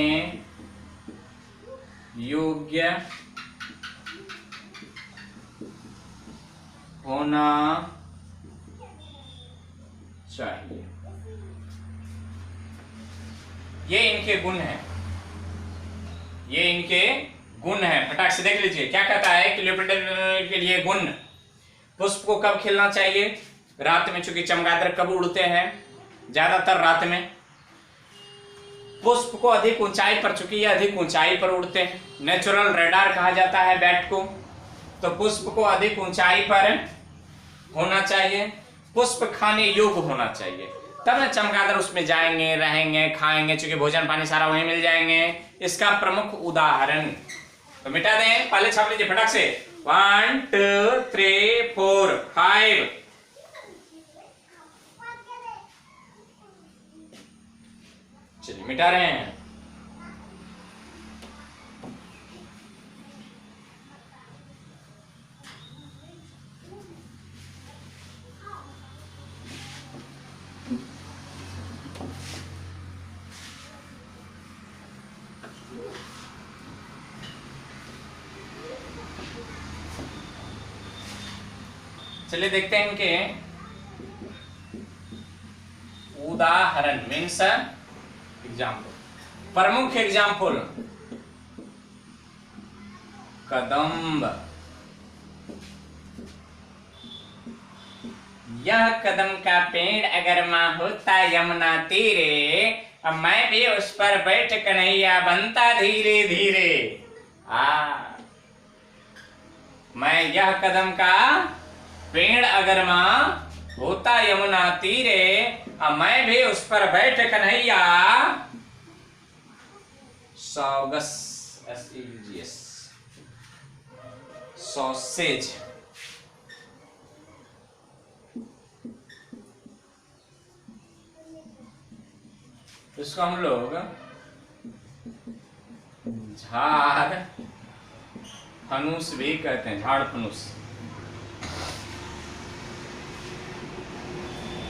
योग्य होना चाहिए। ये इनके गुण हैं, ये इनके गुण हैं। फटाक से देख लीजिए क्या कहता है कि लेपिडोप्टेरा के लिए गुण। पुष्प को कब खिलना चाहिए? रात में, चूंकि चमगादड़ कब उड़ते हैं? ज्यादातर रात में। पुष्प को अधिक ऊंचाई पर, चूंकि ये अधिक ऊंचाई पर उड़ते हैं, नेचुरल रेडार कहा जाता है बैट को, तो पुष्प को अधिक ऊंचाई पर होना चाहिए। पुष्प खाने योग्य होना चाहिए, तब ना चमगादड़ उसमें जाएंगे, रहेंगे, खाएंगे, चूंकि भोजन पानी सारा वहीं मिल जाएंगे। इसका प्रमुख उदाहरण तो मिटा दें, पहले छाप लीजिए फटाक से। 1 2 3 4 5। चलिए मिटा रहे हैं। चलिए देखते हैं इनके उदाहरण, मीन्स एग्जाम्पल। प्रमुख एग्जाम्पल, कदम्ब। यह कदम का पेड़ अगर माँ होता यमुना तीरे, अब मैं भी उस पर बैठ कन्हैया बनता धीरे धीरे। मैं यह कदम का पेड़ अगर माँ होता यमुना तीरे, अब मैं भी उस पर बैठ कन्हैया। सॉगस, SEUGS, sausage. इसको हम लोग झाड़ फनुस भी कहते हैं, झाड़ फनुस।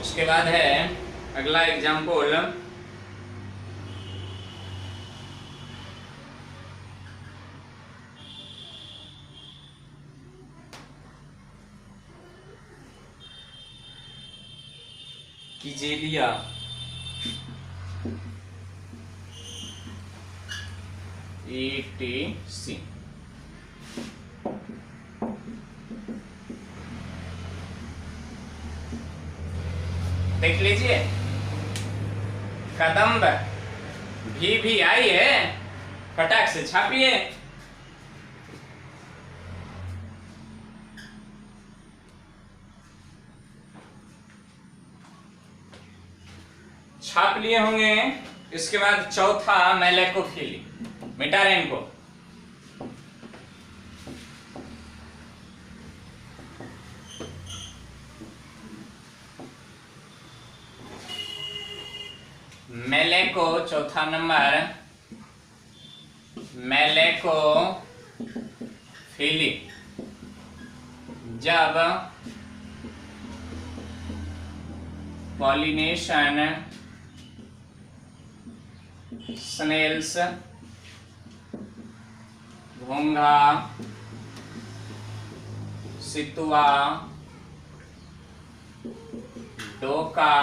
उसके बाद है अगला एग्जाम्पल, किजेलिया। ETC। देख लीजिए, कदम्ब भी आई है, फटाक से छापिए। छाप लिए होंगे। इसके बाद चौथा मेलेकोफिली, मिटा रहे इनको। मेलेको, चौथा नंबर मेलेकोफिली। जब पॉलिनेशन स्नेल्स, घोंघा, सितुआ, डोका,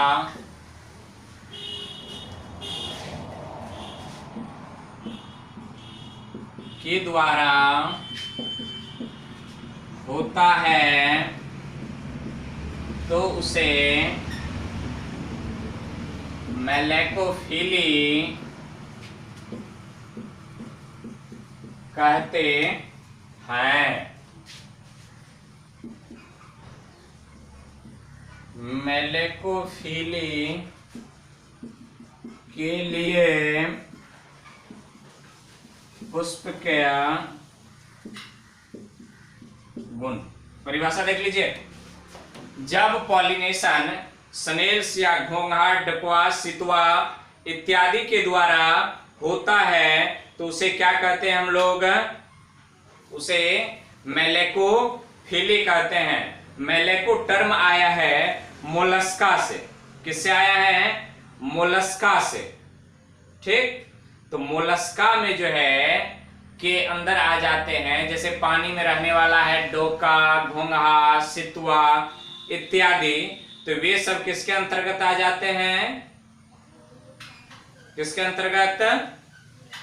के द्वारा होता है तो उसे मैलेकोफिली कहते हैं। मैलेकोफिली के लिए पुष्प का गुण। परिभाषा देख लीजिए। जब पॉलिनेशन स्नेल्स या घोंघा, डकवा, सितवा इत्यादि के द्वारा होता है तो उसे क्या कहते हैं हम लोग? उसे मैलेकोफिली कहते हैं। मैलेको टर्म आया है मोलस्का से। किससे आया है? मोलस्का से। ठीक, तो मोलस्का में जो है के अंदर आ जाते हैं, जैसे पानी में रहने वाला है डोका, घोंघा, सितवा इत्यादि, तो वे सब किसके अंतर्गत आ जाते हैं? किसके अंतर्गत?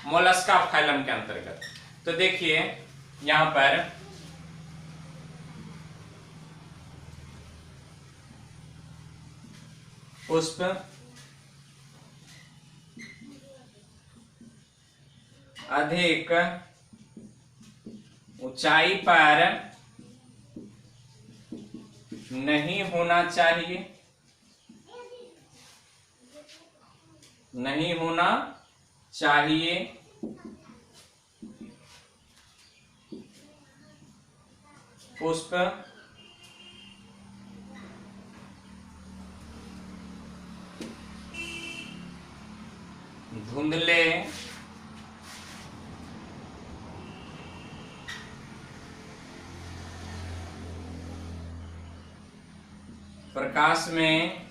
मोलस्का फाइलम के अंतर्गत। तो देखिए यहां पर पुष्प अधिक ऊंचाई पर नहीं होना चाहिए, नहीं होना चाहिए। पुष्प धुंधले प्रकाश में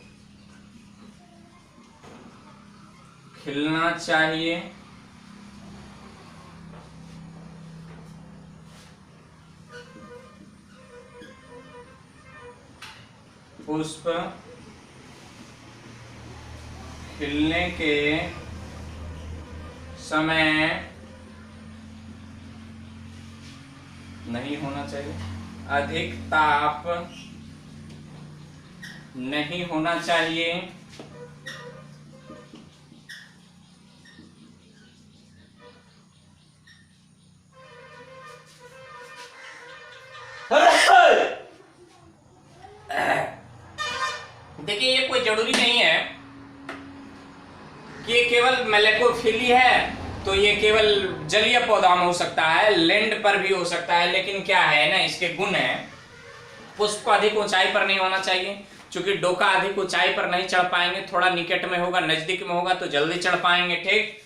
खिलना चाहिए। पुष्प खिलने के समय नहीं होना चाहिए, अधिक ताप नहीं होना चाहिए, देखिए ये कोई जरूरी नहीं है कि ये केवल मैलेकोफिली है तो ये केवल जलीय पौधा में हो सकता है, लैंड पर भी हो सकता है, लेकिन क्या है ना, इसके गुण है। पुष्प को अधिक ऊंचाई पर नहीं होना चाहिए, क्योंकि डोका अधिक ऊंचाई पर नहीं चढ़ पाएंगे, थोड़ा निकट में होगा, नजदीक में होगा तो जल्दी चढ़ पाएंगे। ठीक।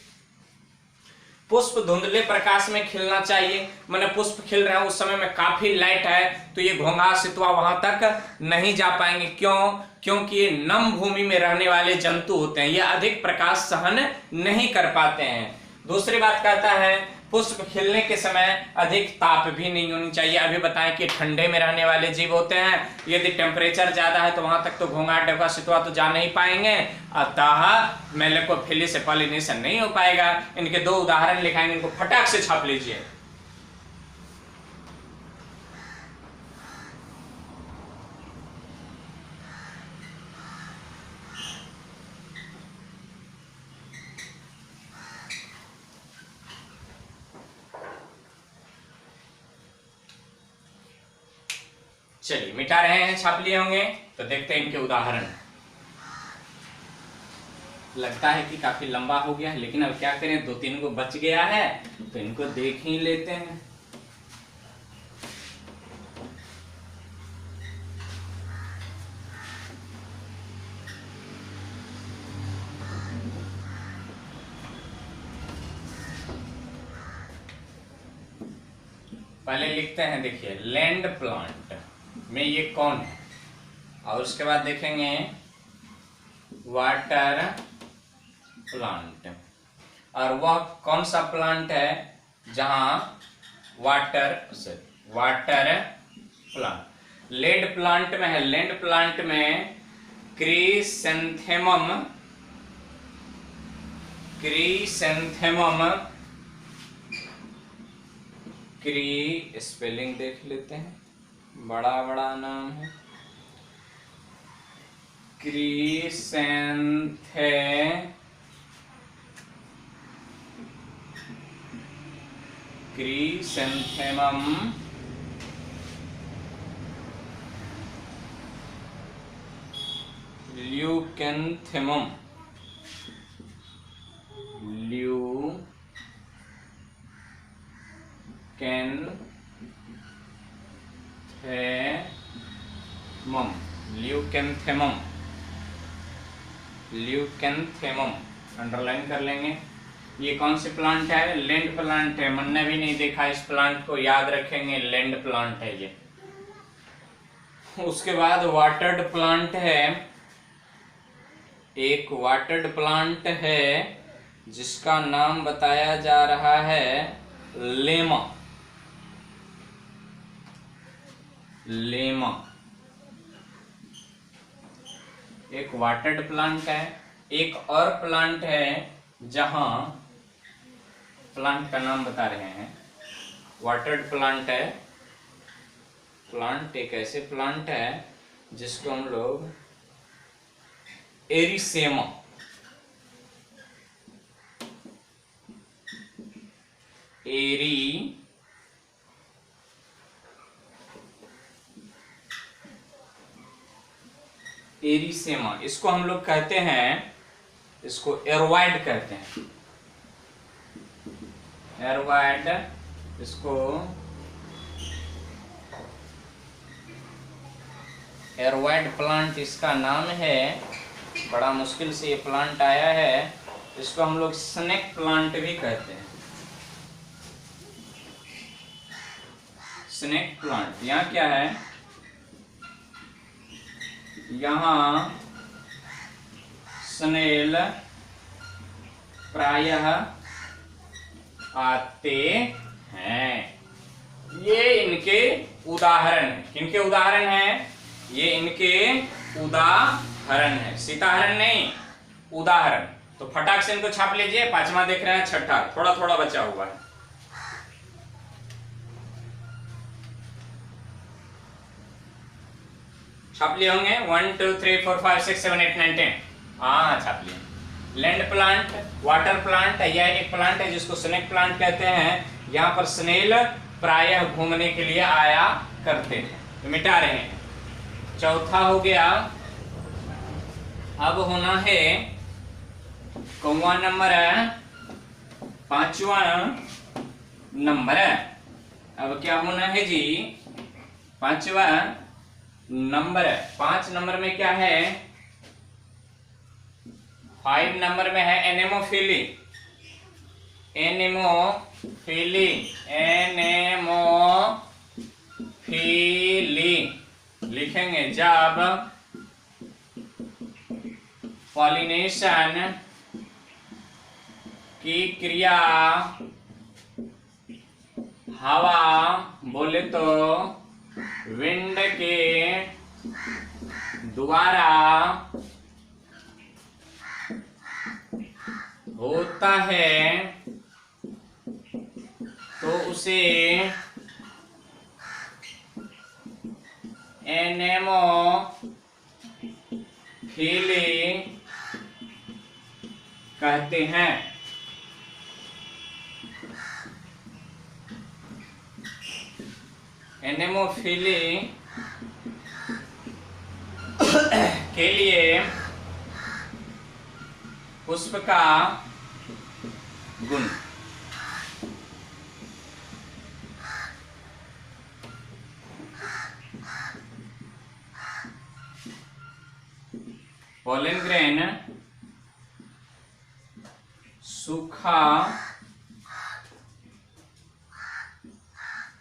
पुष्प धुंधले प्रकाश में खिलना चाहिए, मैंने पुष्प खिल रहे हैं उस समय में काफी लाइट है तो ये घोंघा, सितवा वहां तक नहीं जा पाएंगे। क्यों? क्योंकि ये नम भूमि में रहने वाले जंतु होते हैं, ये अधिक प्रकाश सहन नहीं कर पाते हैं। दूसरी बात कहता है पुष्प खिलने के समय अधिक ताप भी नहीं होनी चाहिए। अभी बताएं कि ठंडे में रहने वाले जीव होते हैं, यदि टेम्परेचर ज्यादा है तो वहां तक तो घोंघा, डकवा, सितवा तो जा नहीं पाएंगे, अतः मैलेकोफिली से पॉलिनेशन नहीं हो पाएगा। इनके दो उदाहरण लिखाएंगे, इनको फटाक से छाप लीजिए। चलिए मिटा रहे हैं, छाप लिए होंगे, तो देखते हैं इनके उदाहरण। लगता है कि काफी लंबा हो गया है, लेकिन अब क्या करें, दो तीन को बच गया है तो इनको देख ही लेते हैं। पहले लिखते हैं, देखिए लैंड प्लांट में ये कौन है, और उसके बाद देखेंगे वाटर प्लांट, और वह कौन सा प्लांट है जहां वाटर प्लांट। लेड प्लांट में है, लैंड प्लांट में क्रिसैंथेमम क्री स्पेलिंग देख लेते हैं, बड़ा बड़ा नाम है। क्रिसैंथेमम, ल्यूकेंथेमम, ल्यूकेंथेमम, ल्यूकेंथेमम अंडरलाइन कर लेंगे। ये कौन से प्लांट है? लैंड प्लांट है। मन ने भी नहीं देखा इस प्लांट को, याद रखेंगे लैंड प्लांट है ये। उसके बाद वाटर्ड प्लांट है, एक वाटर्ड प्लांट है जिसका नाम बताया जा रहा है लेमा। लेमा एक वाटर्ड प्लांट है। एक और प्लांट है जहां प्लांट का नाम बता रहे हैं, वाटर्ड प्लांट है। प्लांट एक ऐसे प्लांट है जिसको हम लोग एरिसेमा, एरिसेमा, इसको हम लोग कहते हैं, इसको एरोवाइड कहते हैं। एरोवाइड, इसको एरोवाइड प्लांट इसका नाम है। बड़ा मुश्किल से ये प्लांट आया है। इसको हम लोग स्नेक प्लांट भी कहते हैं। Snake plant. यहाँ क्या है? यहाँ स्नेल प्रायः आते हैं। ये इनके उदाहरण है। किनके उदाहरण है? ये इनके उदाहरण है, सीताहरण नहीं, उदाहरण। तो फटाक से इनको छाप लीजिए। पांचवा देख रहे हैं, छठा थोड़ा थोड़ा बचा हुआ है। छाप लिए होंगे 1 2 3 4 5 6 7 8 9 10। हाँ छाप लिए। लैंड प्लांट, वाटर प्लांट, यह एक प्लांट है जिसको स्नेक प्लांट कहते हैं। यहाँ पर स्नेल प्रायः घूमने के लिए आया करते हैं। तो मिटा रहे हैं। चौथा हो गया। अब होना है कौवा नंबर है, पांचवा नंबर है। अब क्या होना है जी? पांचवा नंबर है। 5 नंबर में क्या है? 5 नंबर में है एनेमोफिली। एनेमोफिली, एनेमोफिली लिखेंगे जब पॉलिनेशन की क्रिया हवा बोले तो विंड के द्वारा होता है तो उसे एनेमोफिली कहते हैं। एनेमोफिली के लिए पुष्प का गुण। पॉलन ग्रेन सूखा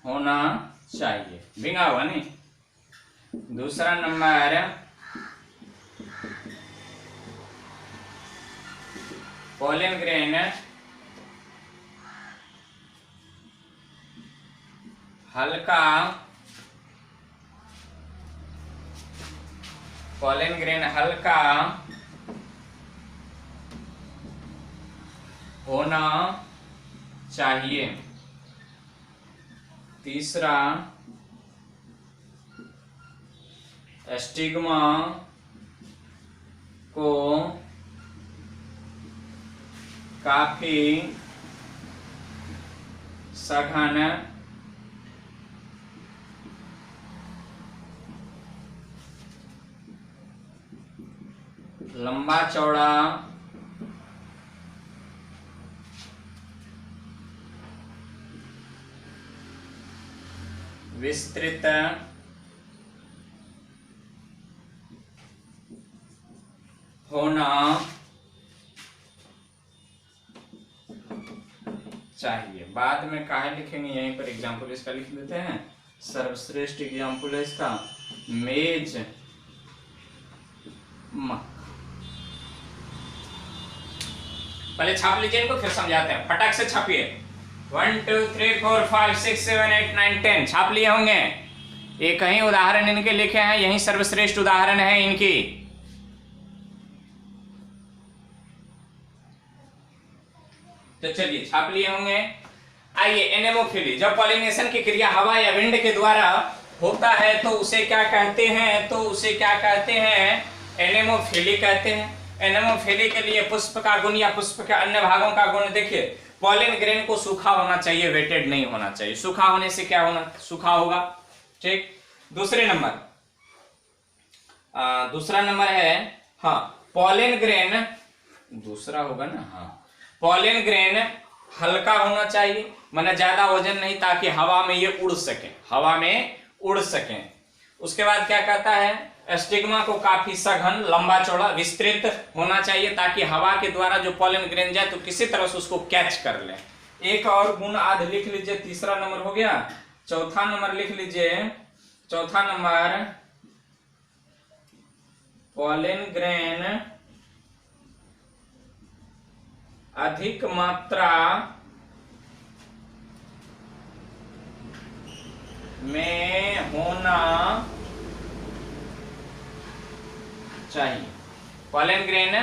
होना चाहिए, भींगा हुआ नहीं। दूसरा नंबर पॉलन ग्रेन हल्का, पॉलन ग्रेन हल्का होना चाहिए। तीसरा स्टिग्मा को काफी सघन लंबा चौड़ा विस्तृत होना चाहिए। बाद में काहे लिखेंगे, यहीं पर एग्जाम्पल इसका लिख देते हैं। सर्वश्रेष्ठ एग्जाम्पल है इसका मेज मक्का। पहले छाप लीजिए इनको, फिर समझाते हैं। फटाक से छापिए। 1 2 3 4 5 6 7 8 9 10 छाप लिए होंगे। एक ही उदाहरण इनके लिखे हैं, यही सर्वश्रेष्ठ उदाहरण है इनकी। तो चलिए छाप लिए होंगे। आइए, एनेमोफिली। जब पॉलिनेशन की क्रिया हवा या विंड के द्वारा होता है तो उसे क्या कहते हैं? तो उसे क्या कहते हैं? एनेमोफिली कहते हैं। एनेमोफिली के लिए पुष्प का गुण या पुष्प के अन्य भागों का गुण देखिए। पॉलिन ग्रेन को सूखा होना चाहिए, वेटेड नहीं होना चाहिए। सूखा होने से क्या होना? सूखा होगा। ठीक। दूसरा नंबर है हाँ, पॉलिन ग्रेन दूसरा होगा ना। हाँ, पॉलिन ग्रेन हल्का होना चाहिए, माने ज्यादा वजन नहीं, ताकि हवा में ये उड़ सके, हवा में उड़ सके। उसके बाद क्या कहता है? स्टिग्मा को काफी सघन लंबा चौड़ा विस्तृत होना चाहिए, ताकि हवा के द्वारा जो पॉलन ग्रेन जाए तो किसी तरह से उसको कैच कर ले। एक और गुण आध लिख लीजिए। तीसरा नंबर हो गया। चौथा नंबर लिख लीजिए। चौथा नंबर, पॉलन ग्रेन अधिक मात्रा में होना चाहिए। पॉलन ग्रेन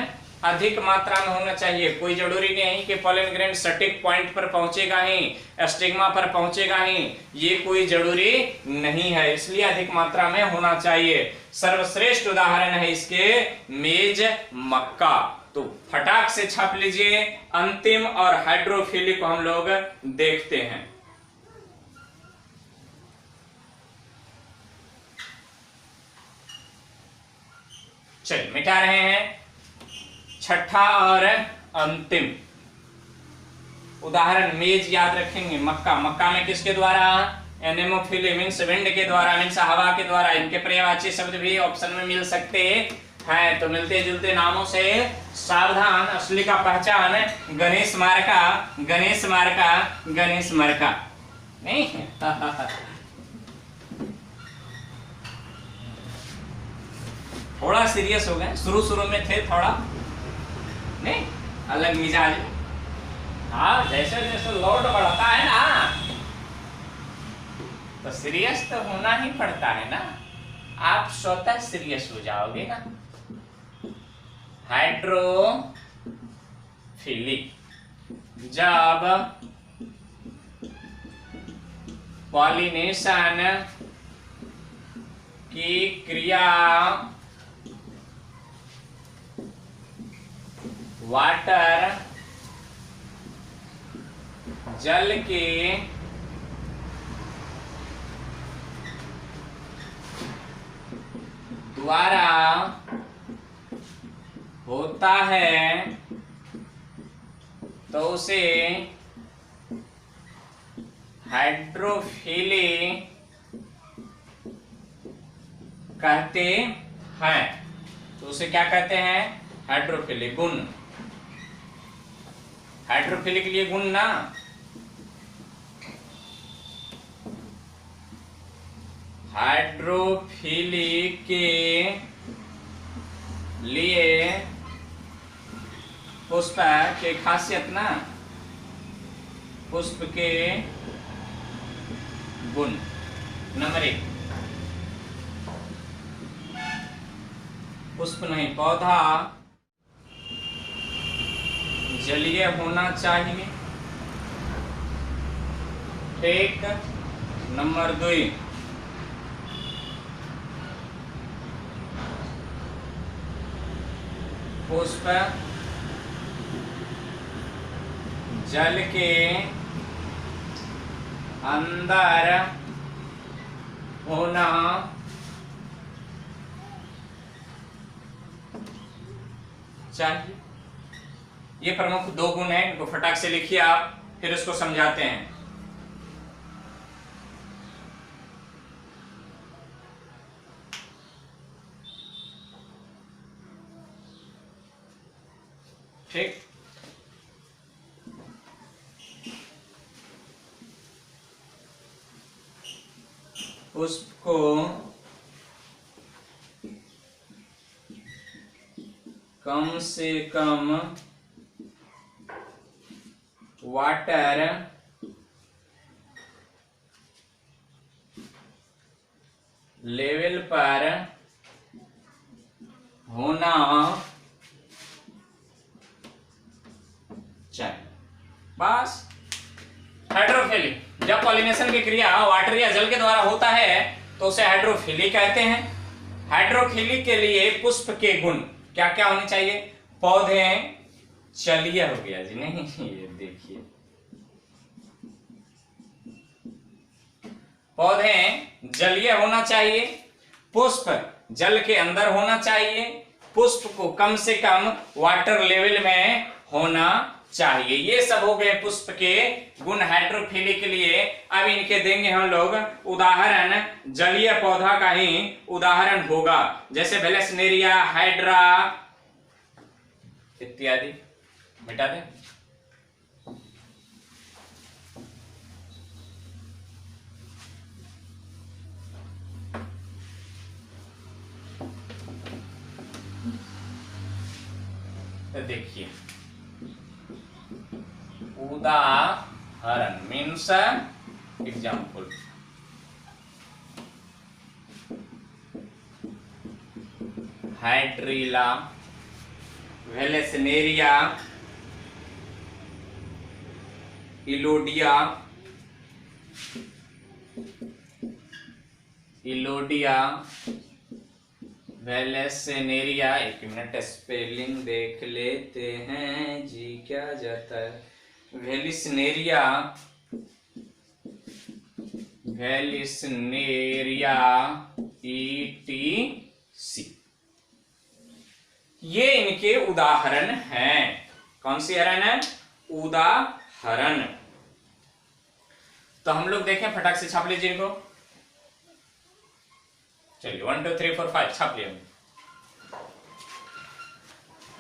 अधिक मात्रा में होना चाहिए। कोई जरूरी नहीं कि पॉलन ग्रेन सटीक पॉइंट पर पहुंचेगा ही, स्टिग्मा पर पहुंचेगा ही, ये कोई जरूरी नहीं है, इसलिए अधिक मात्रा में होना चाहिए। सर्वश्रेष्ठ उदाहरण है इसके मेज मक्का। तो फटाक से छाप लीजिए। अंतिम और हाइड्रोफिली को हम लोग देखते हैं। चलिए मिटा रहे हैं। छठा और अंतिम उदाहरण मेज याद रखेंगे। मक्का। मक्का में किसके द्वारा? एनेमोफिली मींस विंड के द्वारा, मींस हवा के द्वारा। इनके पर्यायवाची शब्द भी ऑप्शन में मिल सकते हैं, तो मिलते जुलते नामों से सावधान। असली का पहचान गणेश मार्का, गणेश मार्का, गणेश मार्का नहीं थोड़ा सीरियस हो गए, शुरू में थे थोड़ा नहीं, अलग मिजाज। हाँ, जैसे जैसे लोड बढ़ता है ना तो सीरियस तो होना ही पड़ता है ना। आप स्वतः सीरियस हो जाओगे ना। हाइड्रोफिली, जब पॉलिनेशन की क्रिया वाटर जल के द्वारा होता है तो उसे हाइड्रोफिली कहते हैं। तो उसे क्या कहते हैं? हाइड्रोफिलिक गुण। हाइड्रोफिलिक के लिए गुण ना, हाइड्रोफिली के लिए पुष्प के खासियत ना, पुष्प के गुण। नंबर 1, पुष्प नहीं, पौधा जलीय होना चाहिए। ठीक। नंबर 2, पुष्प जल के अंदर होना चाहिए। ये प्रमुख 2 गुण हैं, इनको फटाक से लिखिए आप, फिर इसको समझाते हैं। ठीक, पुष्प को कम से कम वाटर लेवल पर होना चाहिए। बस। हाइड्रोफिली, जब पॉलिनेशन की क्रिया वाटर या जल के द्वारा होता है तो उसे हाइड्रोफिली कहते हैं। हाइड्रोफिली के लिए पुष्प के गुण क्या क्या होने चाहिए? पौधे जलीय हो गया जी, नहीं ये देखिए, पौधे जलीय होना चाहिए, पुष्प जल के अंदर होना चाहिए, पुष्प को कम से कम वाटर लेवल में होना चाहिए। ये सब हो गए पुष्प के गुण हाइड्रोफिली के लिए। अब इनके देंगे हम लोग उदाहरण, जलीय पौधा का ही उदाहरण होगा, जैसे वेलेस्नेरिया, हाइड्रा इत्यादि। मिटा दे। तो देखिए, उदाहरण मीन्स एग्जाम्पल। हाइड्रीला, वेलेस्नेरिया, इलोडिया, वेलेस्नेरिया। एक मिनट स्पेलिंग देख लेते हैं जी, क्या जाता है। वेलिस्नेरिया, ETC, ये इनके उदाहरण हैं। कौन सी हरण है? उदाहरण। तो हम लोग देखें, फटाक से छाप लीजिए इनको। चलिए 1 2 3 4 5 छाप लिया।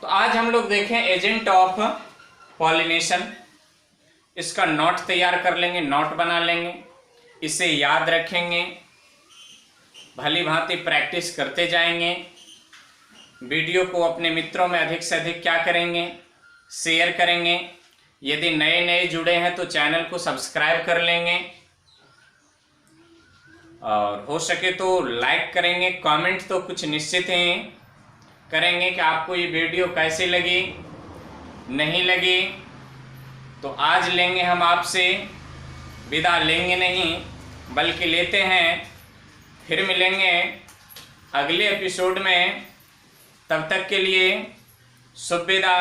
तो आज हम लोग देखें एजेंट ऑफ पॉलिनेशन। इसका नोट तैयार कर लेंगे, नोट बना लेंगे, इसे याद रखेंगे, भली भांति प्रैक्टिस करते जाएंगे। वीडियो को अपने मित्रों में अधिक से अधिक क्या करेंगे? शेयर करेंगे। यदि नए नए जुड़े हैं तो चैनल को सब्सक्राइब कर लेंगे, और हो सके तो लाइक करेंगे। कमेंट तो कुछ निश्चित ही करेंगे कि आपको ये वीडियो कैसी लगी, नहीं लगी। तो आज लेंगे हम आपसे विदा, लेंगे नहीं बल्कि लेते हैं। फिर मिलेंगे अगले एपिसोड में। तब तक के लिए शुभ विदा।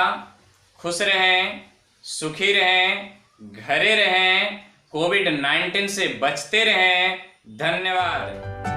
खुश रहें, सुखी रहें, घरे रहें, कोविड-19 से बचते रहें। धन्यवाद।